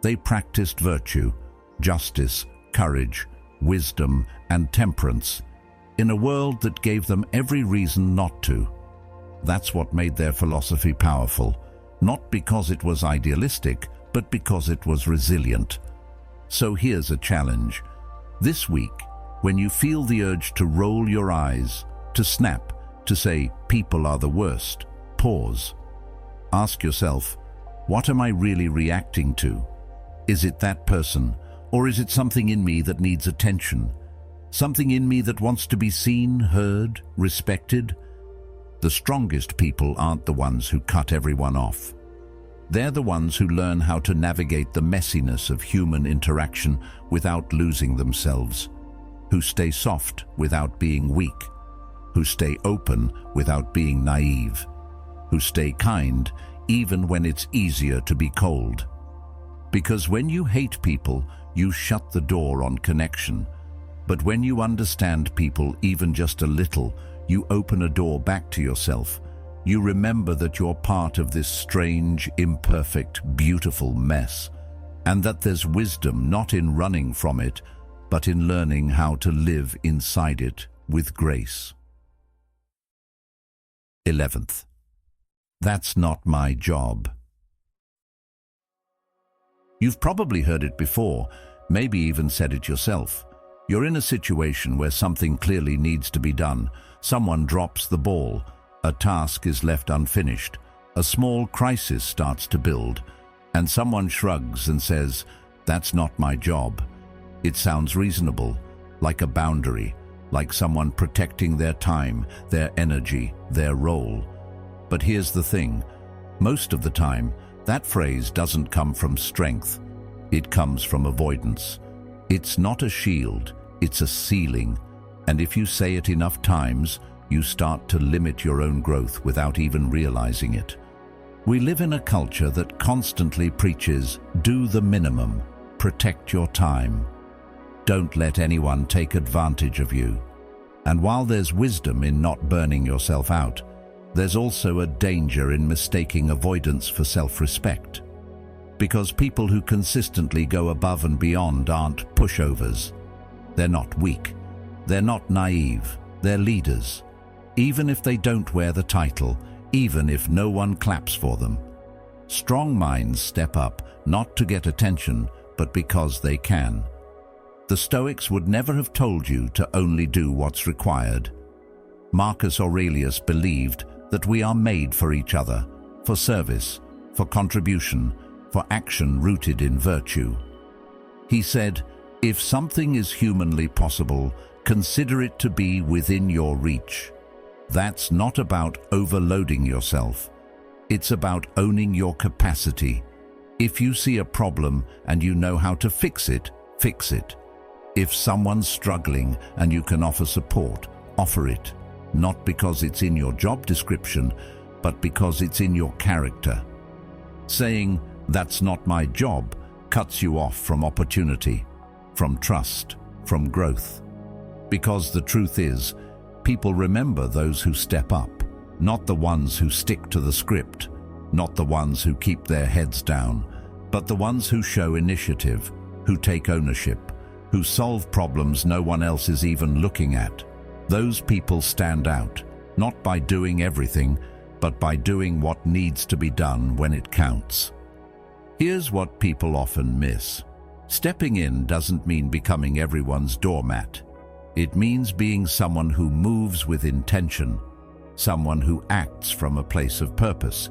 They practiced virtue, justice, courage, wisdom, and temperance in a world that gave them every reason not to. That's what made their philosophy powerful, not because it was idealistic, but because it was resilient. So here's a challenge. This week, when you feel the urge to roll your eyes, to snap, to say, "People are the worst," pause. Ask yourself, what am I really reacting to? Is it that person, or is it something in me that needs attention? Something in me that wants to be seen, heard, respected? The strongest people aren't the ones who cut everyone off. They're the ones who learn how to navigate the messiness of human interaction without losing themselves, who stay soft without being weak, who stay open without being naive, who stay kind even when it's easier to be cold. Because when you hate people, you shut the door on connection. But when you understand people even just a little, you open a door back to yourself. You remember that you're part of this strange, imperfect, beautiful mess, and that there's wisdom not in running from it, but in learning how to live inside it with grace. 11th. That's not my job. You've probably heard it before, maybe even said it yourself. You're in a situation where something clearly needs to be done. Someone drops the ball. A task is left unfinished. A small crisis starts to build. And someone shrugs and says, "That's not my job." It sounds reasonable, like a boundary, like someone protecting their time, their energy, their role. But here's the thing. Most of the time, that phrase doesn't come from strength. It comes from avoidance. It's not a shield, it's a ceiling. And if you say it enough times, you start to limit your own growth without even realizing it. We live in a culture that constantly preaches, do the minimum, protect your time. Don't let anyone take advantage of you. And while there's wisdom in not burning yourself out, there's also a danger in mistaking avoidance for self-respect. Because people who consistently go above and beyond aren't pushovers. They're not weak. They're not naive. They're leaders. Even if they don't wear the title, even if no one claps for them. Strong minds step up, not to get attention, but because they can. The Stoics would never have told you to only do what's required. Marcus Aurelius believed that we are made for each other, for service, for contribution, for action rooted in virtue. He said, if something is humanly possible, consider it to be within your reach. That's not about overloading yourself. It's about owning your capacity. If you see a problem and you know how to fix it, fix it. If someone's struggling and you can offer support, offer it. Not because it's in your job description, but because it's in your character. Saying, "That's not my job," cuts you off from opportunity, from trust, from growth. Because the truth is, people remember those who step up, not the ones who stick to the script, not the ones who keep their heads down, but the ones who show initiative, who take ownership, who solve problems no one else is even looking at. Those people stand out, not by doing everything, but by doing what needs to be done when it counts. Here's what people often miss. Stepping in doesn't mean becoming everyone's doormat. It means being someone who moves with intention, someone who acts from a place of purpose.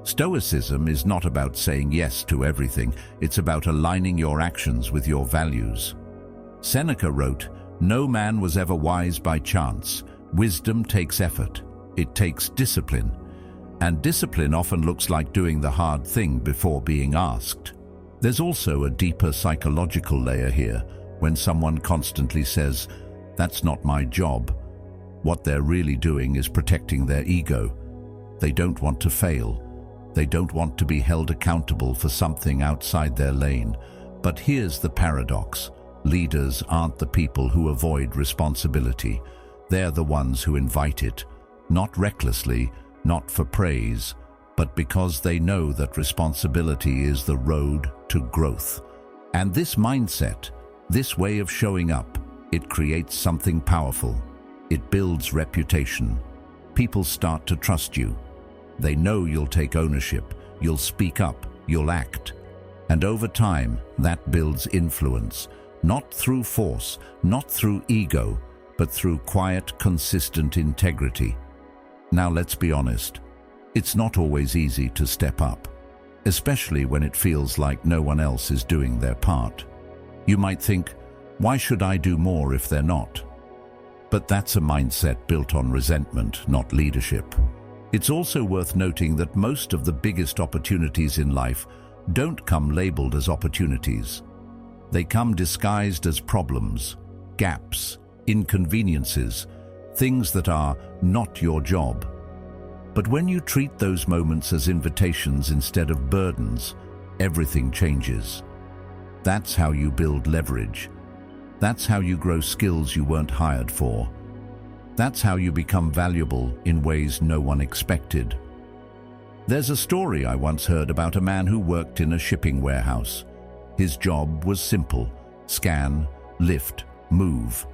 Stoicism is not about saying yes to everything, it's about aligning your actions with your values. Seneca wrote, "No man was ever wise by chance. Wisdom takes effort. It takes discipline. And discipline often looks like doing the hard thing before being asked." There's also a deeper psychological layer here. When someone constantly says, "That's not my job," what they're really doing is protecting their ego. They don't want to fail. They don't want to be held accountable for something outside their lane. But here's the paradox. Leaders aren't the people who avoid responsibility. They're the ones who invite it, not recklessly, not for praise, but because they know that responsibility is the road to growth. And this mindset, this way of showing up, it creates something powerful. It builds reputation. People start to trust you. They know you'll take ownership, you'll speak up, you'll act. And over time, that builds influence, not through force, not through ego, but through quiet, consistent integrity. Now let's be honest, it's not always easy to step up, especially when it feels like no one else is doing their part. You might think, why should I do more if they're not? But that's a mindset built on resentment, not leadership. It's also worth noting that most of the biggest opportunities in life don't come labeled as opportunities. They come disguised as problems, gaps, inconveniences, things that are not your job. But when you treat those moments as invitations instead of burdens, everything changes. That's how you build leverage. That's how you grow skills you weren't hired for. That's how you become valuable in ways no one expected. There's a story I once heard about a man who worked in a shipping warehouse. His job was simple: scan, lift, move.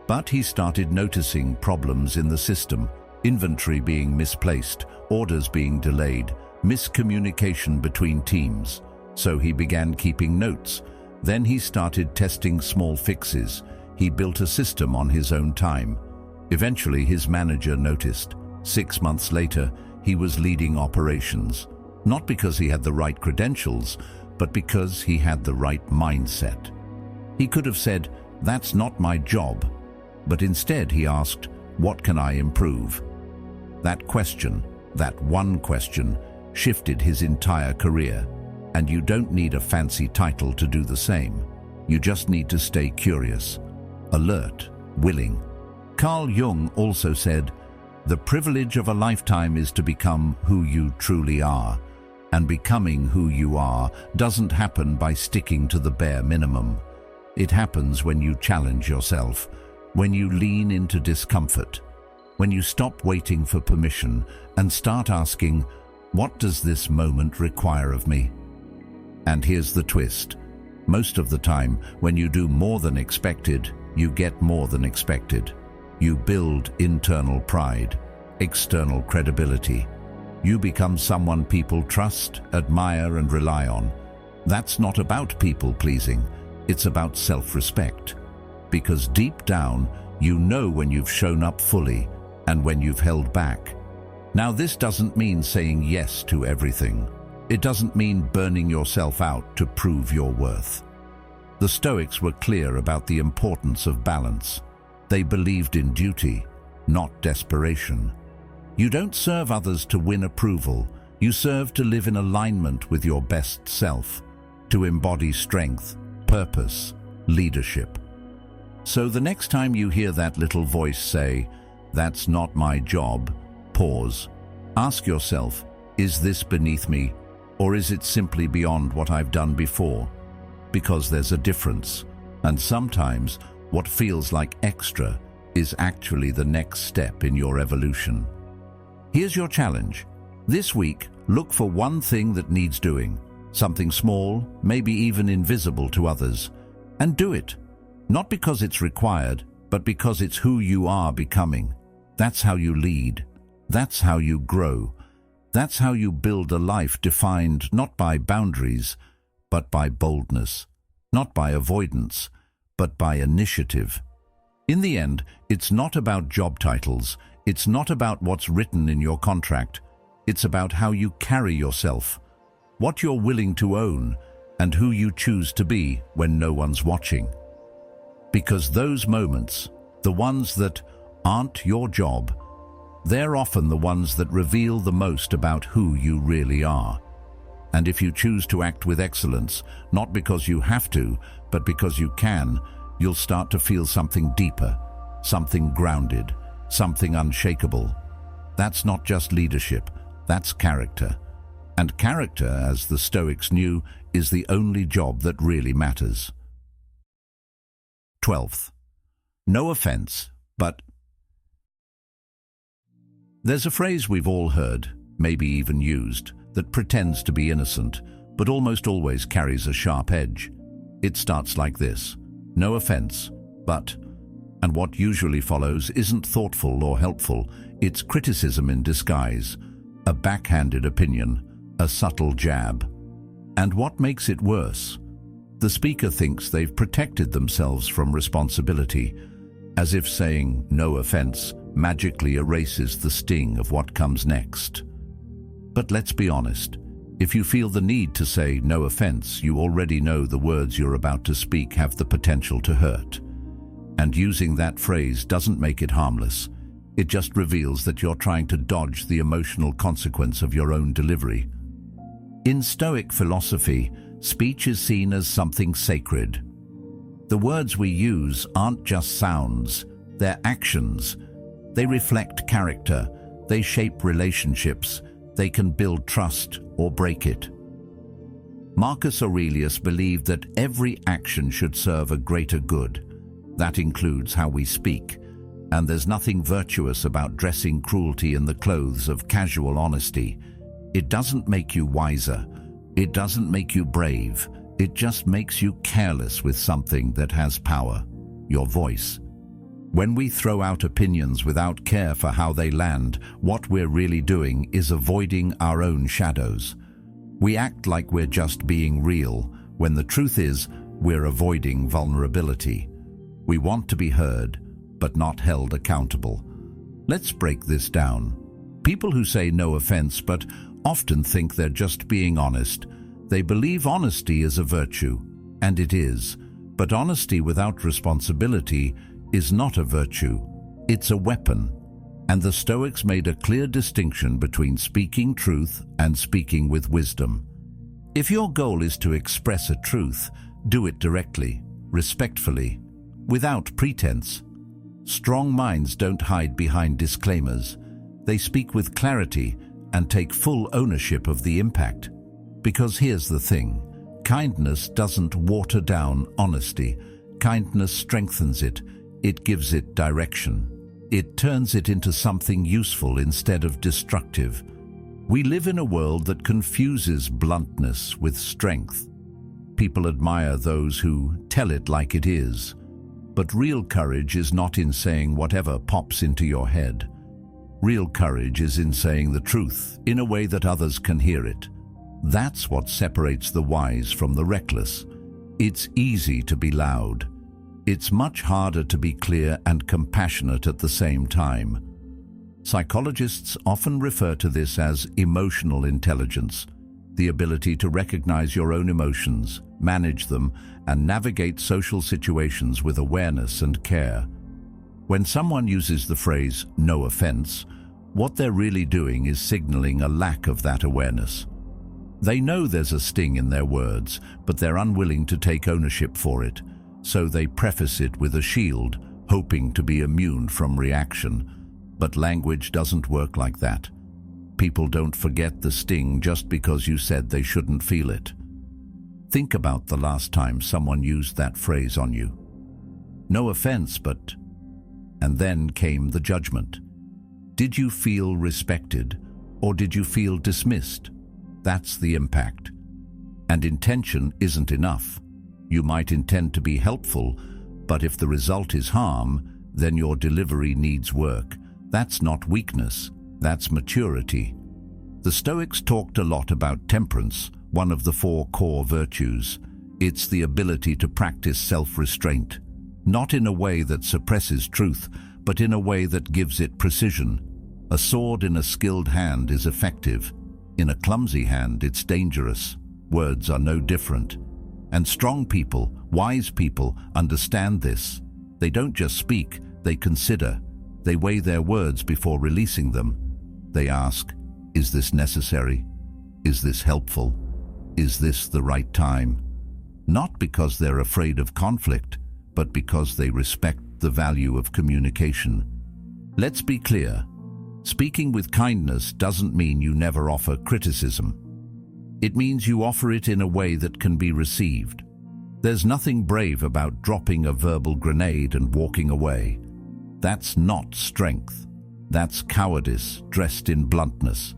But he started noticing problems in the system: inventory being misplaced, orders being delayed, miscommunication between teams. So he began keeping notes. Then he started testing small fixes. He built a system on his own time. Eventually, his manager noticed. 6 months later, he was leading operations, not because he had the right credentials, but because he had the right mindset. He could have said, "That's not my job," but instead he asked, "What can I improve?" That question, that one question, shifted his entire career. And you don't need a fancy title to do the same. You just need to stay curious, alert, willing. Carl Jung also said, "The privilege of a lifetime is to become who you truly are, and becoming who you are doesn't happen by sticking to the bare minimum. It happens when you challenge yourself, when you lean into discomfort, when you stop waiting for permission and start asking, what does this moment require of me?" And here's the twist. Most of the time, when you do more than expected, you get more than expected. You build internal pride, external credibility. You become someone people trust, admire, and rely on. That's not about people-pleasing. It's about self-respect. Because deep down, you know when you've shown up fully and when you've held back. Now, this doesn't mean saying yes to everything. It doesn't mean burning yourself out to prove your worth. The Stoics were clear about the importance of balance. They believed in duty, not desperation. You don't serve others to win approval. You serve to live in alignment with your best self, to embody strength, purpose, leadership. So the next time you hear that little voice say, "That's not my job," pause. Ask yourself, is this beneath me, or is it simply beyond what I've done before? Because there's a difference, and sometimes what feels like extra is actually the next step in your evolution. Here's your challenge. This week, look for one thing that needs doing, something small, maybe even invisible to others, and do it. Not because it's required, but because it's who you are becoming. That's how you lead. That's how you grow. That's how you build a life defined not by boundaries, but by boldness. Not by avoidance, but by initiative. In the end, it's not about job titles. It's not about what's written in your contract. It's about how you carry yourself, what you're willing to own, and who you choose to be when no one's watching. Because those moments, the ones that aren't your job, they're often the ones that reveal the most about who you really are. And if you choose to act with excellence, not because you have to, but because you can, you'll start to feel something deeper, something grounded, something unshakable. That's not just leadership, that's character. And character, as the Stoics knew, is the only job that really matters. 12th. No offense, but there's a phrase we've all heard, maybe even used, that pretends to be innocent, but almost always carries a sharp edge. It starts like this: no offense, but, and what usually follows isn't thoughtful or helpful. It's criticism in disguise, a backhanded opinion, a subtle jab. And what makes it worse? The speaker thinks they've protected themselves from responsibility, as if saying no offense magically erases the sting of what comes next. But let's be honest, if you feel the need to say no offense, you already know the words you're about to speak have the potential to hurt. And using that phrase doesn't make it harmless. It just reveals that you're trying to dodge the emotional consequence of your own delivery. In Stoic philosophy, speech is seen as something sacred. The words we use aren't just sounds, they're actions. They reflect character, they shape relationships, they can build trust or break it. Marcus Aurelius believed that every action should serve a greater good. That includes how we speak, and there's nothing virtuous about dressing cruelty in the clothes of casual honesty. It doesn't make you wiser, it doesn't make you brave, it just makes you careless with something that has power, your voice. When we throw out opinions without care for how they land, what we're really doing is avoiding our own shadows. We act like we're just being real, when the truth is, we're avoiding vulnerability. We want to be heard, but not held accountable. Let's break this down. People who say no offense, but often think they're just being honest. They believe honesty is a virtue, and it is. But honesty without responsibility is not a virtue, it's a weapon. And the Stoics made a clear distinction between speaking truth and speaking with wisdom. If your goal is to express a truth, do it directly, respectfully, without pretense. Strong minds don't hide behind disclaimers. They speak with clarity and take full ownership of the impact. Because here's the thing, kindness doesn't water down honesty. Kindness strengthens it. It gives it direction. It turns it into something useful instead of destructive. We live in a world that confuses bluntness with strength. People admire those who tell it like it is. But real courage is not in saying whatever pops into your head. Real courage is in saying the truth in a way that others can hear it. That's what separates the wise from the reckless. It's easy to be loud. It's much harder to be clear and compassionate at the same time. Psychologists often refer to this as emotional intelligence, the ability to recognize your own emotions, manage them, and navigate social situations with awareness and care. When someone uses the phrase, no offense, what they're really doing is signaling a lack of that awareness. They know there's a sting in their words, but they're unwilling to take ownership for it. So they preface it with a shield, hoping to be immune from reaction. But language doesn't work like that. People don't forget the sting just because you said they shouldn't feel it. Think about the last time someone used that phrase on you. No offense, but... And then came the judgment. Did you feel respected, or did you feel dismissed? That's the impact. And intention isn't enough. You might intend to be helpful, but if the result is harm, then your delivery needs work. That's not weakness, that's maturity. The Stoics talked a lot about temperance, one of the 4 core virtues. It's the ability to practice self-restraint, not in a way that suppresses truth, but in a way that gives it precision. A sword in a skilled hand is effective. In a clumsy hand, it's dangerous. Words are no different. And strong people, wise people, understand this. They don't just speak, they consider. They weigh their words before releasing them. They ask, is this necessary? Is this helpful? Is this the right time? Not because they're afraid of conflict, but because they respect the value of communication. Let's be clear. Speaking with kindness doesn't mean you never offer criticism. It means you offer it in a way that can be received. There's nothing brave about dropping a verbal grenade and walking away. That's not strength. That's cowardice dressed in bluntness.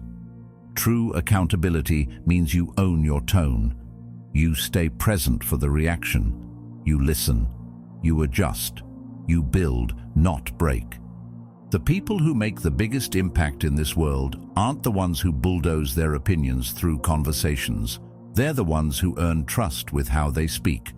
True accountability means you own your tone. You stay present for the reaction. You listen. You adjust. You build, not break. The people who make the biggest impact in this world aren't the ones who bulldoze their opinions through conversations. They're the ones who earn trust with how they speak.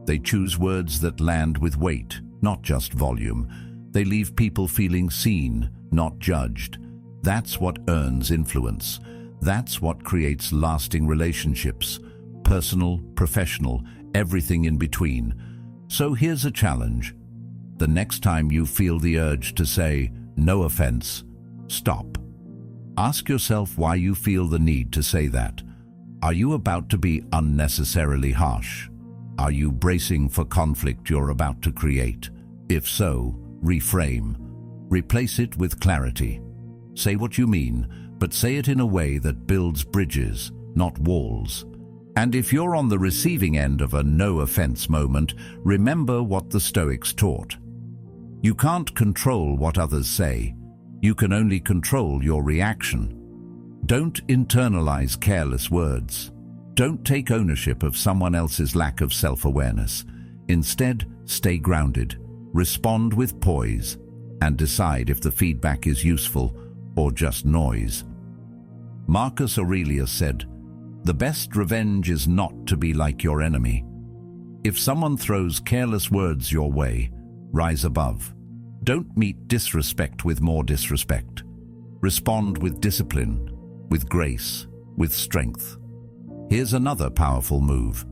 They choose words that land with weight, not just volume. They leave people feeling seen, not judged. That's what earns influence. That's what creates lasting relationships. Personal, professional, everything in between. So here's a challenge. The next time you feel the urge to say, no offense, stop. Ask yourself why you feel the need to say that. Are you about to be unnecessarily harsh? Are you bracing for conflict you're about to create? If so, reframe. Replace it with clarity. Say what you mean, but say it in a way that builds bridges, not walls. And if you're on the receiving end of a no offense moment, remember what the Stoics taught. You can't control what others say. You can only control your reaction. Don't internalize careless words. Don't take ownership of someone else's lack of self-awareness. Instead, stay grounded, respond with poise, and decide if the feedback is useful or just noise. Marcus Aurelius said, "The best revenge is not to be like your enemy." If someone throws careless words your way, rise above. Don't meet disrespect with more disrespect. Respond with discipline, with grace, with strength. Here's another powerful move.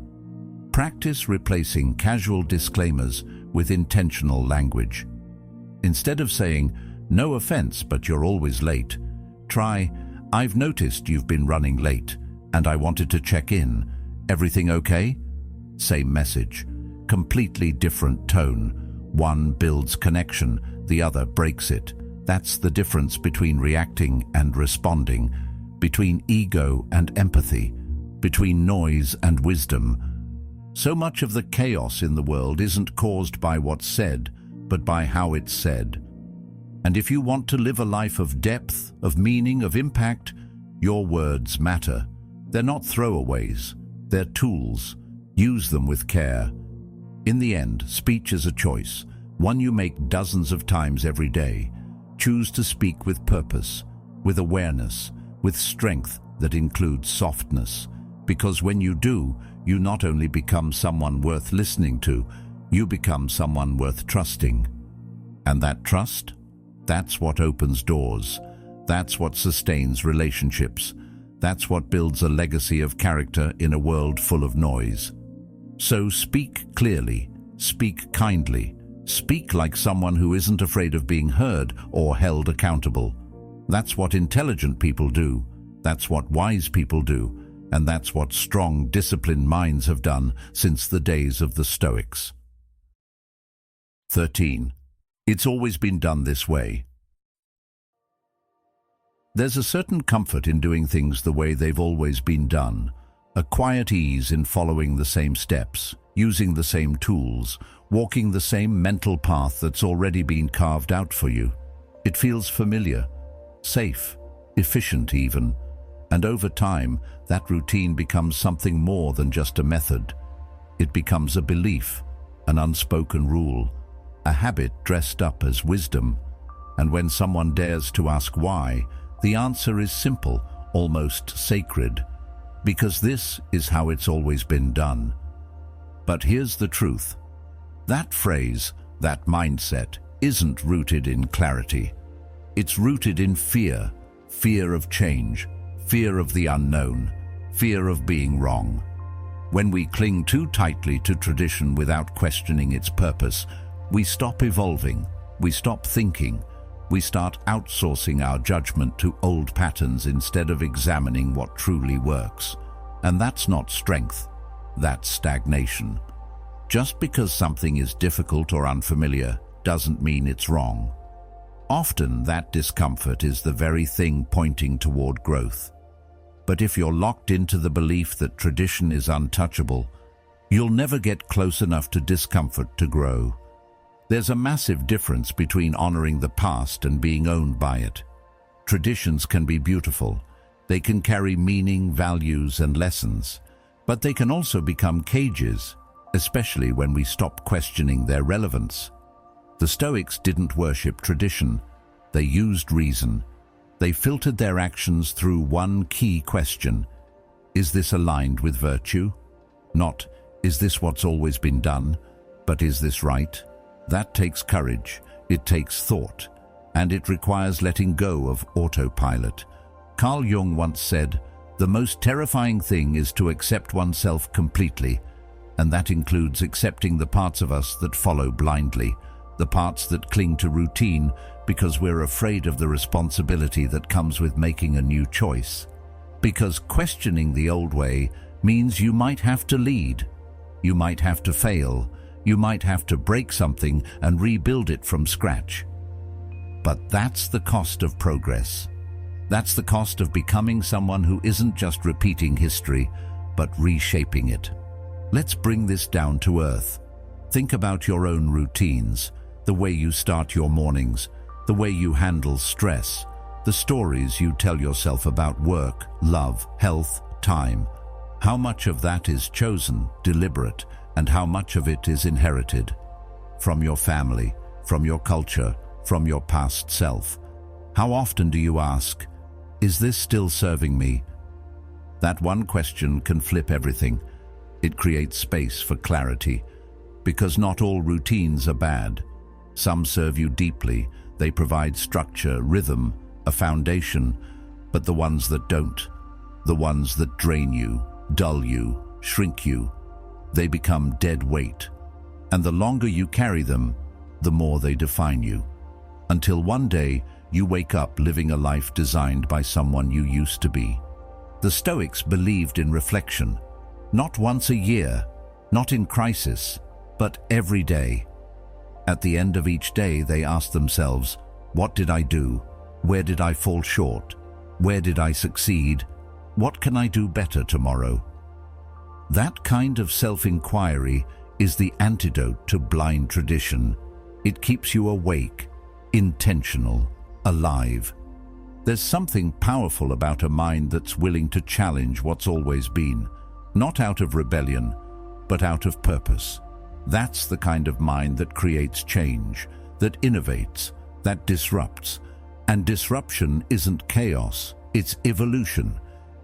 Practice replacing casual disclaimers with intentional language. Instead of saying, "No offense, but you're always late," try, "I've noticed you've been running late, and I wanted to check in. Everything okay?" Same message, completely different tone. One builds connection, the other breaks it. That's the difference between reacting and responding, between ego and empathy, between noise and wisdom. So much of the chaos in the world isn't caused by what's said, but by how it's said. And if you want to live a life of depth, of meaning, of impact, your words matter. They're not throwaways. They're tools. Use them with care. In the end, speech is a choice, one you make dozens of times every day. Choose to speak with purpose, with awareness, with strength that includes softness. Because when you do, you not only become someone worth listening to, you become someone worth trusting. And that trust? That's what opens doors. That's what sustains relationships. That's what builds a legacy of character in a world full of noise. So speak clearly, speak kindly, speak like someone who isn't afraid of being heard or held accountable. That's what intelligent people do. That's what wise people do. And that's what strong, disciplined minds have done since the days of the Stoics. 13. It's always been done this way. There's a certain comfort in doing things the way they've always been done, a quiet ease in following the same steps, using the same tools, walking the same mental path that's already been carved out for you. It feels familiar, safe, efficient even, and over time, that routine becomes something more than just a method. It becomes a belief, an unspoken rule, a habit dressed up as wisdom. And when someone dares to ask why, the answer is simple, almost sacred, because this is how it's always been done. But here's the truth. That phrase, that mindset, isn't rooted in clarity. It's rooted in fear, fear of change, fear of the unknown, fear of being wrong. When we cling too tightly to tradition without questioning its purpose, we stop evolving, we stop thinking, we start outsourcing our judgment to old patterns instead of examining what truly works. And that's not strength, that's stagnation. Just because something is difficult or unfamiliar doesn't mean it's wrong. Often that discomfort is the very thing pointing toward growth. But if you're locked into the belief that tradition is untouchable, you'll never get close enough to discomfort to grow. There's a massive difference between honoring the past and being owned by it. Traditions can be beautiful. They can carry meaning, values, and lessons. But they can also become cages, especially when we stop questioning their relevance. The Stoics didn't worship tradition. They used reason. They filtered their actions through one key question. Is this aligned with virtue? Not, is this what's always been done? But is this right? That takes courage, it takes thought, and it requires letting go of autopilot. Carl Jung once said, "The most terrifying thing is to accept oneself completely," and that includes accepting the parts of us that follow blindly, the parts that cling to routine because we're afraid of the responsibility that comes with making a new choice. Because questioning the old way means you might have to lead, you might have to fail, you might have to break something and rebuild it from scratch. But that's the cost of progress. That's the cost of becoming someone who isn't just repeating history, but reshaping it. Let's bring this down to earth. Think about your own routines, the way you start your mornings, the way you handle stress, the stories you tell yourself about work, love, health, time. How much of that is chosen, deliberate, and how much of it is inherited? From your family, from your culture, from your past self. How often do you ask, is this still serving me? That one question can flip everything. It creates space for clarity, because not all routines are bad. Some serve you deeply. They provide structure, rhythm, a foundation, but the ones that don't, the ones that drain you, dull you, shrink you, they become dead weight. And the longer you carry them, the more they define you. Until one day, you wake up living a life designed by someone you used to be. The Stoics believed in reflection, not once a year, not in crisis, but every day. At the end of each day, they asked themselves, what did I do? Where did I fall short? Where did I succeed? What can I do better tomorrow? That kind of self-inquiry is the antidote to blind tradition. It keeps you awake, intentional, alive. There's something powerful about a mind that's willing to challenge what's always been, not out of rebellion, but out of purpose. That's the kind of mind that creates change, that innovates, that disrupts. And disruption isn't chaos, it's evolution.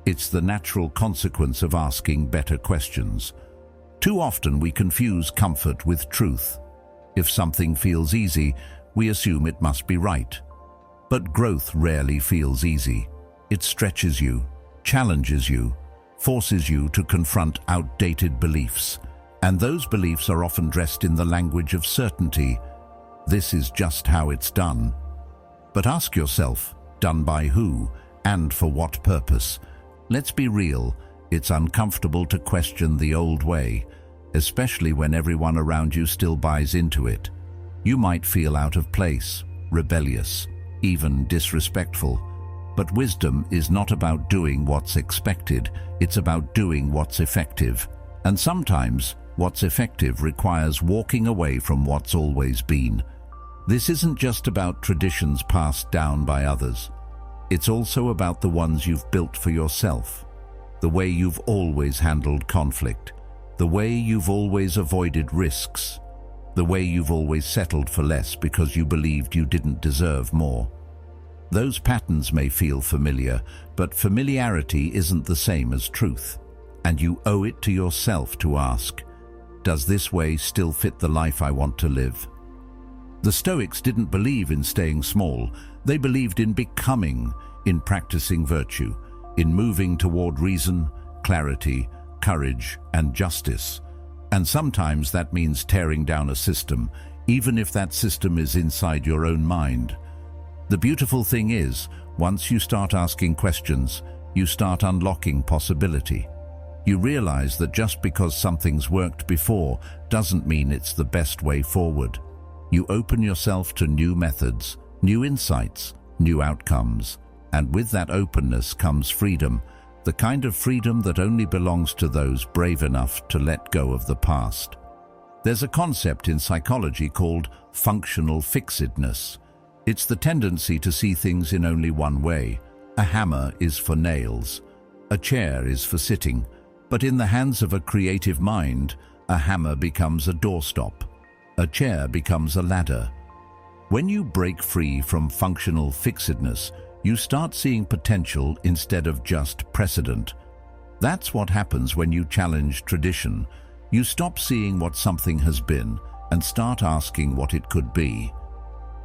It's the natural consequence of asking better questions. Too often we confuse comfort with truth. If something feels easy, we assume it must be right. But growth rarely feels easy. It stretches you, challenges you, forces you to confront outdated beliefs. And those beliefs are often dressed in the language of certainty. This is just how it's done. But ask yourself, done by who and for what purpose? Let's be real, it's uncomfortable to question the old way, especially when everyone around you still buys into it. You might feel out of place, rebellious, even disrespectful. But wisdom is not about doing what's expected, it's about doing what's effective. And sometimes, what's effective requires walking away from what's always been. This isn't just about traditions passed down by others. It's also about the ones you've built for yourself, the way you've always handled conflict, the way you've always avoided risks, the way you've always settled for less because you believed you didn't deserve more. Those patterns may feel familiar, but familiarity isn't the same as truth, and you owe it to yourself to ask, does this way still fit the life I want to live? The Stoics didn't believe in staying small. They believed in becoming, in practicing virtue, in moving toward reason, clarity, courage, and justice. And sometimes that means tearing down a system, even if that system is inside your own mind. The beautiful thing is, once you start asking questions, you start unlocking possibility. You realize that just because something's worked before doesn't mean it's the best way forward. You open yourself to new methods, new insights, new outcomes. And with that openness comes freedom, the kind of freedom that only belongs to those brave enough to let go of the past. There's a concept in psychology called functional fixedness. It's the tendency to see things in only one way. A hammer is for nails. A chair is for sitting. But in the hands of a creative mind, a hammer becomes a doorstop. A chair becomes a ladder. When you break free from functional fixedness, you start seeing potential instead of just precedent. That's what happens when you challenge tradition. You stop seeing what something has been and start asking what it could be.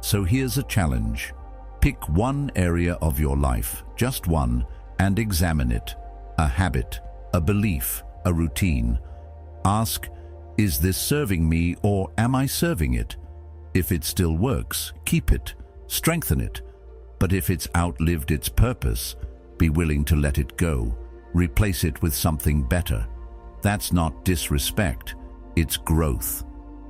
So here's a challenge. Pick one area of your life, just one, and examine it. A habit, a belief, a routine. Ask, is this serving me or am I serving it? If it still works, keep it, strengthen it. But if it's outlived its purpose, be willing to let it go, replace it with something better. That's not disrespect, it's growth.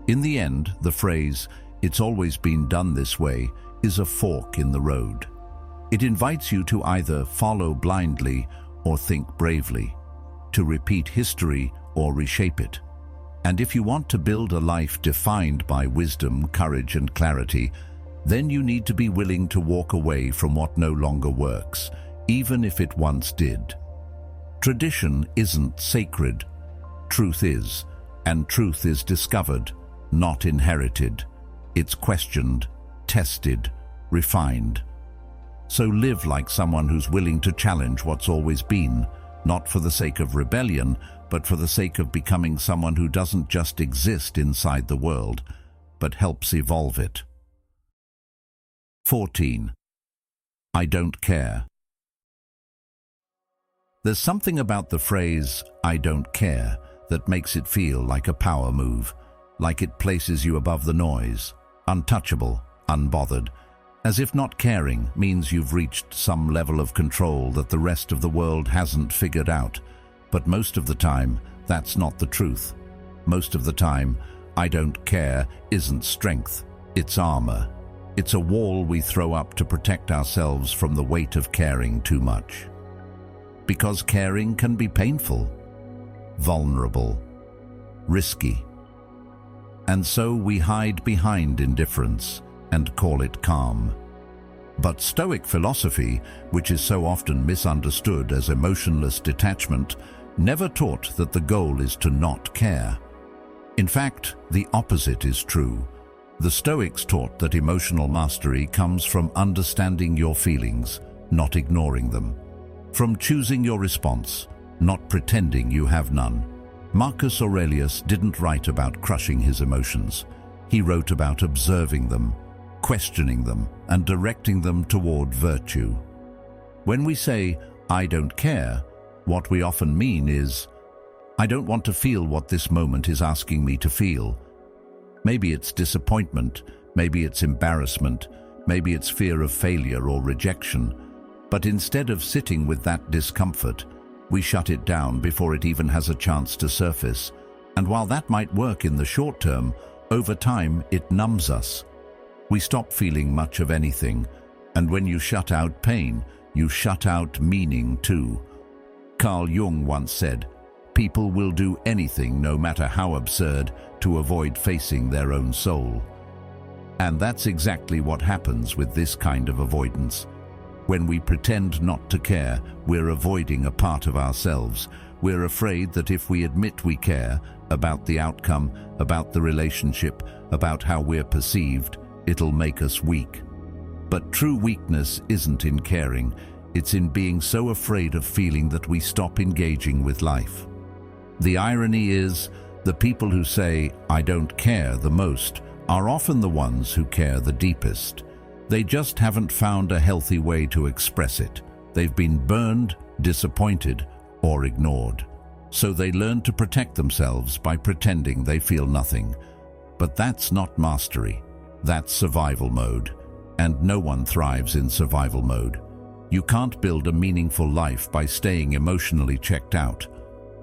In the end, the phrase, "It's always been done this way," is a fork in the road. It invites you to either follow blindly or think bravely, to repeat history or reshape it. And if you want to build a life defined by wisdom, courage, and clarity, then you need to be willing to walk away from what no longer works, even if it once did. Tradition isn't sacred. Truth is, and truth is discovered, not inherited. It's questioned, tested, refined. So live like someone who's willing to challenge what's always been, not for the sake of rebellion, but for the sake of becoming someone who doesn't just exist inside the world, but helps evolve it. 14. I don't care. There's something about the phrase, "I don't care," that makes it feel like a power move, like it places you above the noise, untouchable, unbothered, as if not caring means you've reached some level of control that the rest of the world hasn't figured out. But most of the time, that's not the truth. Most of the time, I don't care isn't strength, it's armor. It's a wall we throw up to protect ourselves from the weight of caring too much. Because caring can be painful, vulnerable, risky. And so we hide behind indifference and call it calm. But Stoic philosophy, which is so often misunderstood as emotionless detachment, never taught that the goal is to not care. In fact, the opposite is true. The Stoics taught that emotional mastery comes from understanding your feelings, not ignoring them. From choosing your response, not pretending you have none. Marcus Aurelius didn't write about crushing his emotions. He wrote about observing them, questioning them, and directing them toward virtue. When we say, "I don't care," what we often mean is, I don't want to feel what this moment is asking me to feel. Maybe it's disappointment, maybe it's embarrassment, maybe it's fear of failure or rejection. But instead of sitting with that discomfort, we shut it down before it even has a chance to surface. And while that might work in the short term, over time it numbs us. We stop feeling much of anything. And when you shut out pain, you shut out meaning too. Carl Jung once said, "People will do anything, no matter how absurd, to avoid facing their own soul." And that's exactly what happens with this kind of avoidance. When we pretend not to care, we're avoiding a part of ourselves. We're afraid that if we admit we care about the outcome, about the relationship, about how we're perceived, it'll make us weak. But true weakness isn't in caring, it's in being so afraid of feeling that we stop engaging with life. The irony is, the people who say, "I don't care" the most, are often the ones who care the deepest. They just haven't found a healthy way to express it. They've been burned, disappointed, or ignored. So they learn to protect themselves by pretending they feel nothing. But that's not mastery. That's survival mode. And no one thrives in survival mode. You can't build a meaningful life by staying emotionally checked out.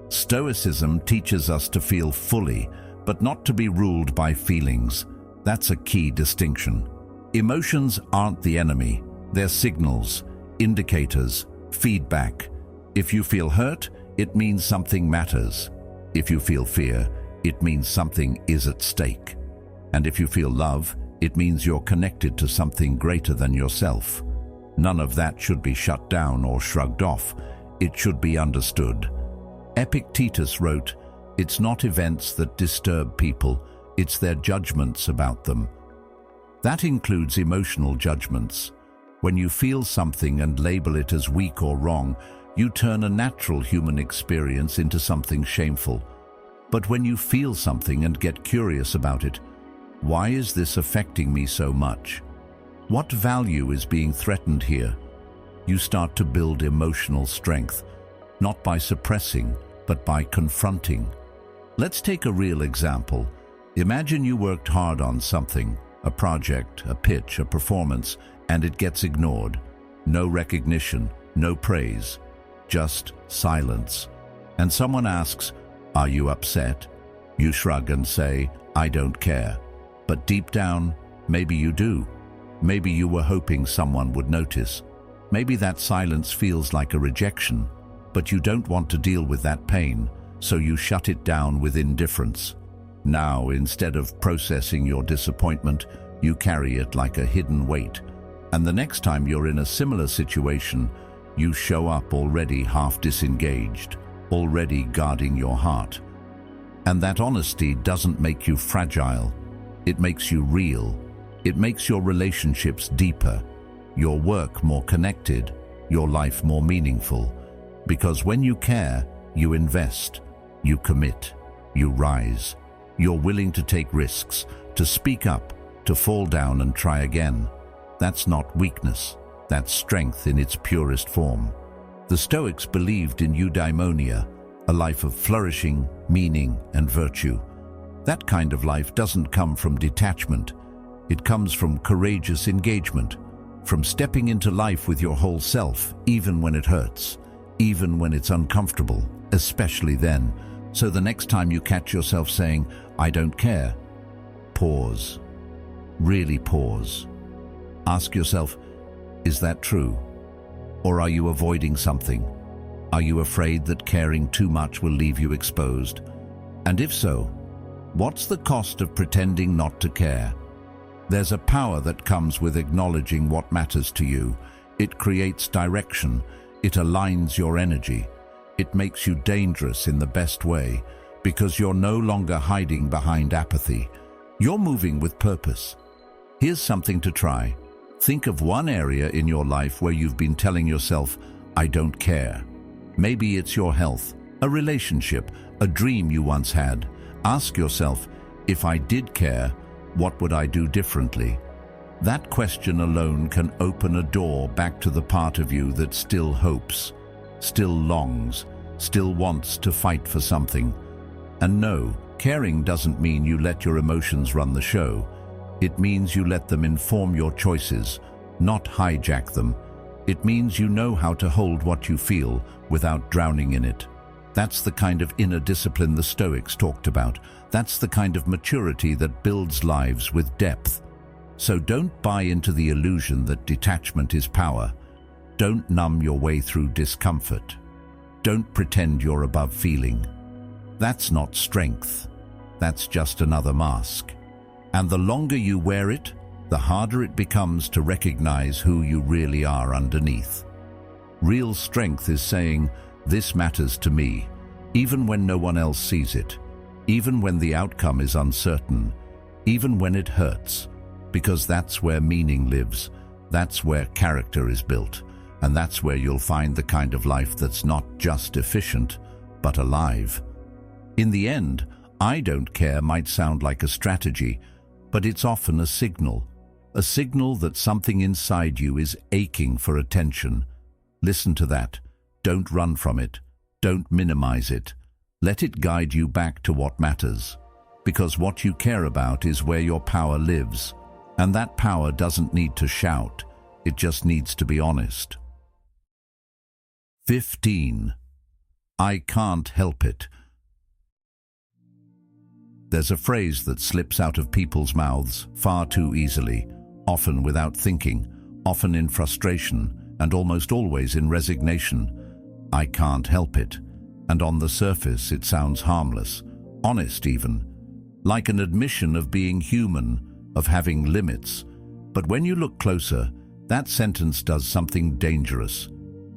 Stoicism teaches us to feel fully, but not to be ruled by feelings. That's a key distinction. Emotions aren't the enemy. They're signals, indicators, feedback. If you feel hurt, it means something matters. If you feel fear, it means something is at stake. And if you feel love, it means you're connected to something greater than yourself. None of that should be shut down or shrugged off. It should be understood. Epictetus wrote, "It's not events that disturb people, it's their judgments about them." That includes emotional judgments. When you feel something and label it as weak or wrong, you turn a natural human experience into something shameful. But when you feel something and get curious about it, why is this affecting me so much? What value is being threatened here? You start to build emotional strength, not by suppressing, but by confronting. Let's take a real example. Imagine you worked hard on something, a project, a pitch, a performance, and it gets ignored. No recognition, no praise, just silence. And someone asks, "Are you upset?" You shrug and say, "I don't care." But deep down, maybe you do. Maybe you were hoping someone would notice. Maybe that silence feels like a rejection, but you don't want to deal with that pain, so you shut it down with indifference. Now, instead of processing your disappointment, you carry it like a hidden weight. And the next time you're in a similar situation, you show up already half disengaged, already guarding your heart. And that honesty doesn't make you fragile. It makes you real. It makes your relationships deeper, your work more connected, your life more meaningful. Because when you care, you invest, you commit, you rise. You're willing to take risks, to speak up, to fall down and try again. That's not weakness. That's strength in its purest form. The Stoics believed in eudaimonia, a life of flourishing, meaning, and virtue. That kind of life doesn't come from detachment. It comes from courageous engagement, from stepping into life with your whole self, even when it hurts, even when it's uncomfortable, especially then. So the next time you catch yourself saying, "I don't care," pause. Really pause. Ask yourself, is that true? Or are you avoiding something? Are you afraid that caring too much will leave you exposed? And if so, what's the cost of pretending not to care? There's a power that comes with acknowledging what matters to you. It creates direction. It aligns your energy. It makes you dangerous in the best way, because you're no longer hiding behind apathy. You're moving with purpose. Here's something to try. Think of one area in your life where you've been telling yourself, "I don't care." Maybe it's your health, a relationship, a dream you once had. Ask yourself, if I did care, what would I do differently? That question alone can open a door back to the part of you that still hopes, still longs, still wants to fight for something. And no, caring doesn't mean you let your emotions run the show. It means you let them inform your choices, not hijack them. It means you know how to hold what you feel without drowning in it. That's the kind of inner discipline the Stoics talked about. That's the kind of maturity that builds lives with depth. So don't buy into the illusion that detachment is power. Don't numb your way through discomfort. Don't pretend you're above feeling. That's not strength. That's just another mask. And the longer you wear it, the harder it becomes to recognize who you really are underneath. Real strength is saying, "This matters to me," even when no one else sees it, even when the outcome is uncertain, even when it hurts, because that's where meaning lives, that's where character is built, and that's where you'll find the kind of life that's not just efficient, but alive. In the end, "I don't care" might sound like a strategy, but it's often a signal that something inside you is aching for attention. Listen to that. Don't run from it. Don't minimize it. Let it guide you back to what matters, because what you care about is where your power lives, and that power doesn't need to shout, it just needs to be honest. 15. I can't help it. There's a phrase that slips out of people's mouths far too easily, often without thinking, often in frustration, and almost always in resignation. I can't help it. And on the surface it sounds harmless, honest even, like an admission of being human, of having limits. But when you look closer, that sentence does something dangerous.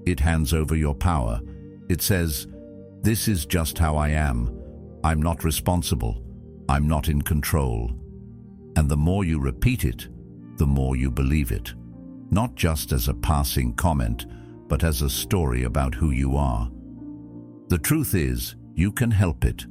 It hands over your power. It says, "This is just how I am. I'm not responsible. I'm not in control." And the more you repeat it, the more you believe it. Not just as a passing comment, but as a story about who you are. The truth is, you can help it.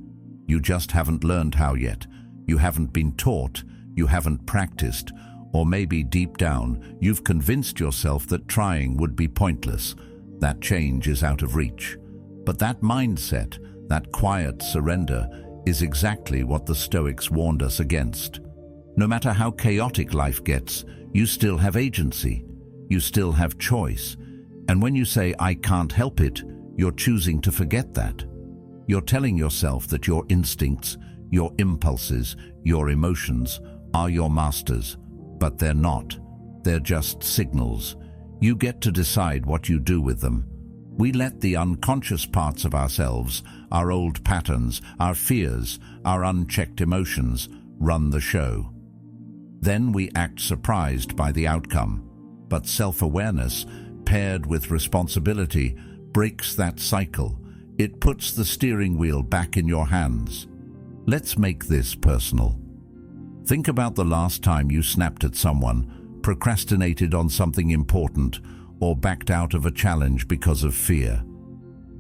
You just haven't learned how yet. You haven't been taught. You haven't practiced. Or maybe deep down, you've convinced yourself that trying would be pointless, that change is out of reach. But that mindset, that quiet surrender, is exactly what the Stoics warned us against. No matter how chaotic life gets, you still have agency. You still have choice. And when you say, "I can't help it," you're choosing to forget that. You're telling yourself that your instincts, your impulses, your emotions are your masters, but they're not. They're just signals. You get to decide what you do with them. We let the unconscious parts of ourselves, our old patterns, our fears, our unchecked emotions, run the show. Then we act surprised by the outcome. But self-awareness, paired with responsibility, breaks that cycle. It puts the steering wheel back in your hands. Let's make this personal. Think about the last time you snapped at someone, procrastinated on something important, or backed out of a challenge because of fear.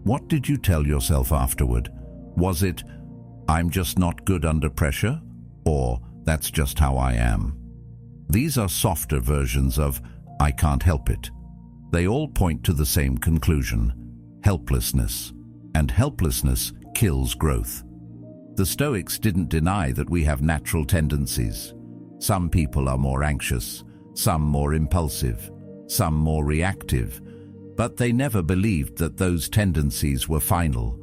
What did you tell yourself afterward? Was it, "I'm just not good under pressure," or "That's just how I am"? These are softer versions of "I can't help it." They all point to the same conclusion: helplessness. And helplessness kills growth. The Stoics didn't deny that we have natural tendencies. Some people are more anxious, some more impulsive, some more reactive, but they never believed that those tendencies were final.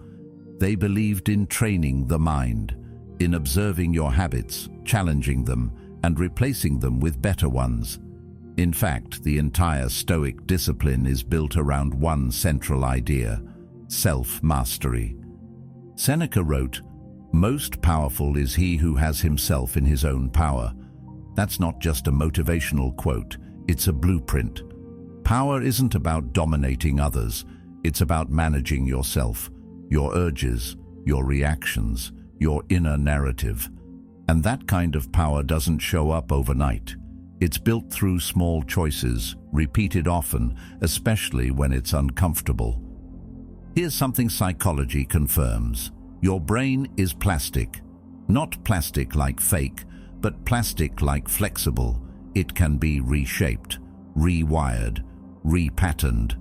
They believed in training the mind, in observing your habits, challenging them, and replacing them with better ones. In fact, the entire Stoic discipline is built around one central idea: self-mastery. Seneca wrote, "Most powerful is he who has himself in his own power." That's not just a motivational quote, it's a blueprint. Power isn't about dominating others, it's about managing yourself, your urges, your reactions, your inner narrative. And that kind of power doesn't show up overnight. It's built through small choices, repeated often, especially when it's uncomfortable. Here's something psychology confirms. Your brain is plastic. Not plastic like fake, but plastic like flexible. It can be reshaped, rewired, repatterned.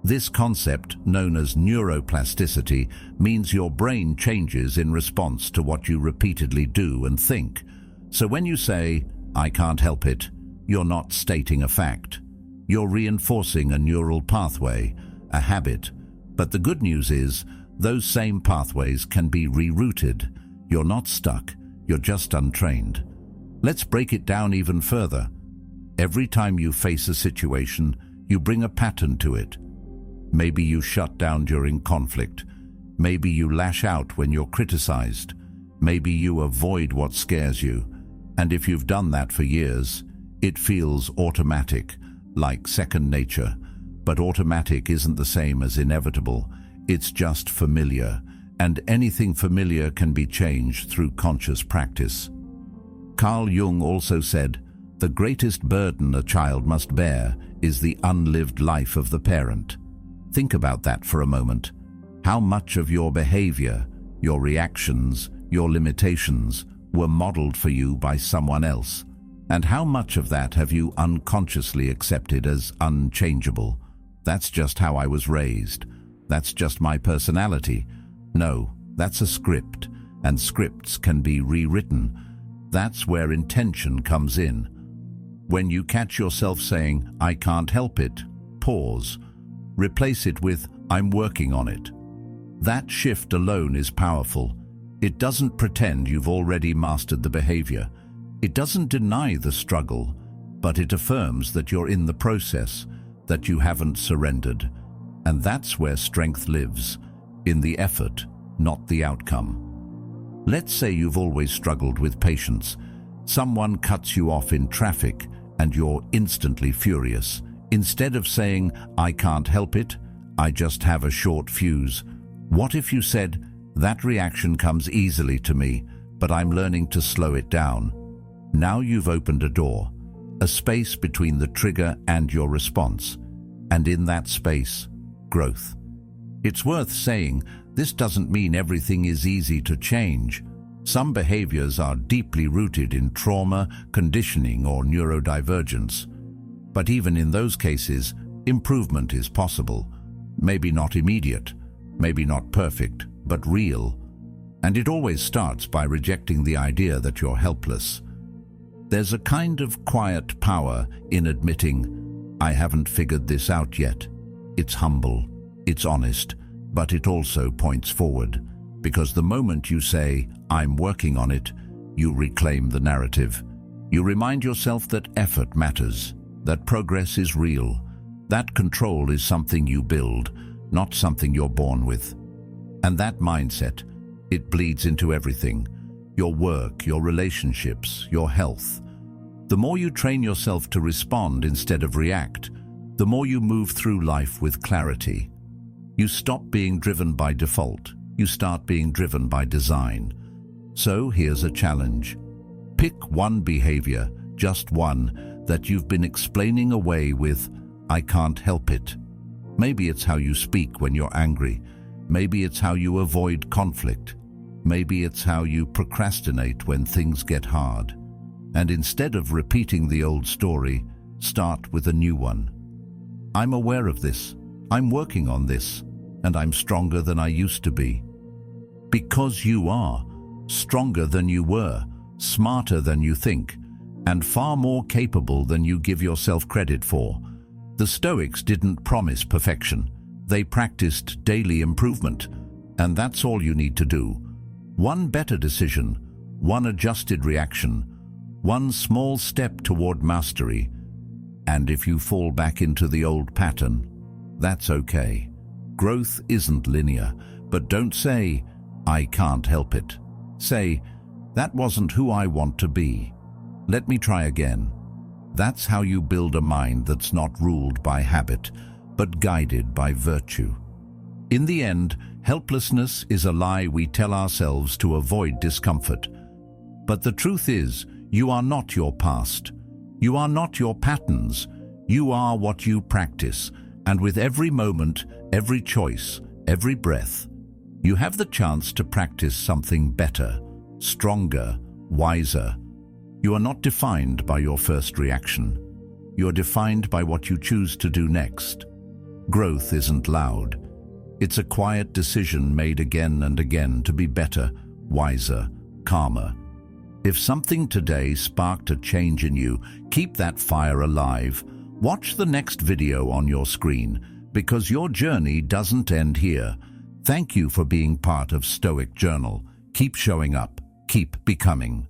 This concept, known as neuroplasticity, means your brain changes in response to what you repeatedly do and think. So when you say, "I can't help it," you're not stating a fact. You're reinforcing a neural pathway, a habit. But the good news is, those same pathways can be rerouted. You're not stuck, you're just untrained. Let's break it down even further. Every time you face a situation, you bring a pattern to it. Maybe you shut down during conflict. Maybe you lash out when you're criticized. Maybe you avoid what scares you. And if you've done that for years, It feels automatic, like second nature, but automatic isn't the same as inevitable. It's just familiar, and anything familiar can be changed through conscious practice. Carl Jung also said, "The greatest burden a child must bear is the unlived life of the parent." Think about that for a moment. How much of your behavior, your reactions, your limitations were modeled for you by someone else? And how much of that have you unconsciously accepted as unchangeable? That's just how I was raised. That's just my personality. No, that's a script, and scripts can be rewritten. That's where intention comes in. When you catch yourself saying, "I can't help it," pause. Replace it with, "I'm working on it." That shift alone is powerful. It doesn't pretend you've already mastered the behavior. It doesn't deny the struggle, but it affirms that you're in the process, that you haven't surrendered. And that's where strength lives, in the effort, not the outcome. Let's say you've always struggled with patience. Someone cuts you off in traffic and you're instantly furious. Instead of saying, "I can't help it, I just have a short fuse," what if you said, "That reaction comes easily to me, but I'm learning to slow it down"? Now you've opened a door, a space between the trigger and your response, and in that space, growth. It's worth saying, this doesn't mean everything is easy to change. Some behaviors are deeply rooted in trauma, conditioning, or neurodivergence. But even in those cases, improvement is possible. Maybe not immediate, maybe not perfect, but real. And it always starts by rejecting the idea that you're helpless. There's a kind of quiet power in admitting, "I haven't figured this out yet." It's humble, it's honest, but it also points forward. Because the moment you say, "I'm working on it," you reclaim the narrative. You remind yourself that effort matters, that progress is real, that control is something you build, not something you're born with. And that mindset, it bleeds into everything. Your work, your relationships, your health. The more you train yourself to respond instead of react, the more you move through life with clarity. You stop being driven by default. You start being driven by design. So here's a challenge. Pick one behavior, just one, that you've been explaining away with, "I can't help it." Maybe it's how you speak when you're angry. Maybe it's how you avoid conflict. Maybe it's how you procrastinate when things get hard. And instead of repeating the old story, start with a new one. "I'm aware of this. I'm working on this. And I'm stronger than I used to be." Because you are stronger than you were, smarter than you think, and far more capable than you give yourself credit for. The Stoics didn't promise perfection. They practiced daily improvement. And that's all you need to do. One better decision, one adjusted reaction, one small step toward mastery. And if you fall back into the old pattern, that's okay. Growth isn't linear, but don't say, "I can't help it." Say, "That wasn't who I want to be. Let me try again." That's how you build a mind that's not ruled by habit, but guided by virtue. In the end, helplessness is a lie we tell ourselves to avoid discomfort. But the truth is, you are not your past. You are not your patterns. You are what you practice. And with every moment, every choice, every breath, you have the chance to practice something better, stronger, wiser. You are not defined by your first reaction. You are defined by what you choose to do next. Growth isn't loud. It's a quiet decision made again and again to be better, wiser, calmer. If something today sparked a change in you, keep that fire alive. Watch the next video on your screen, because your journey doesn't end here. Thank you for being part of Stoic Journal. Keep showing up. Keep becoming.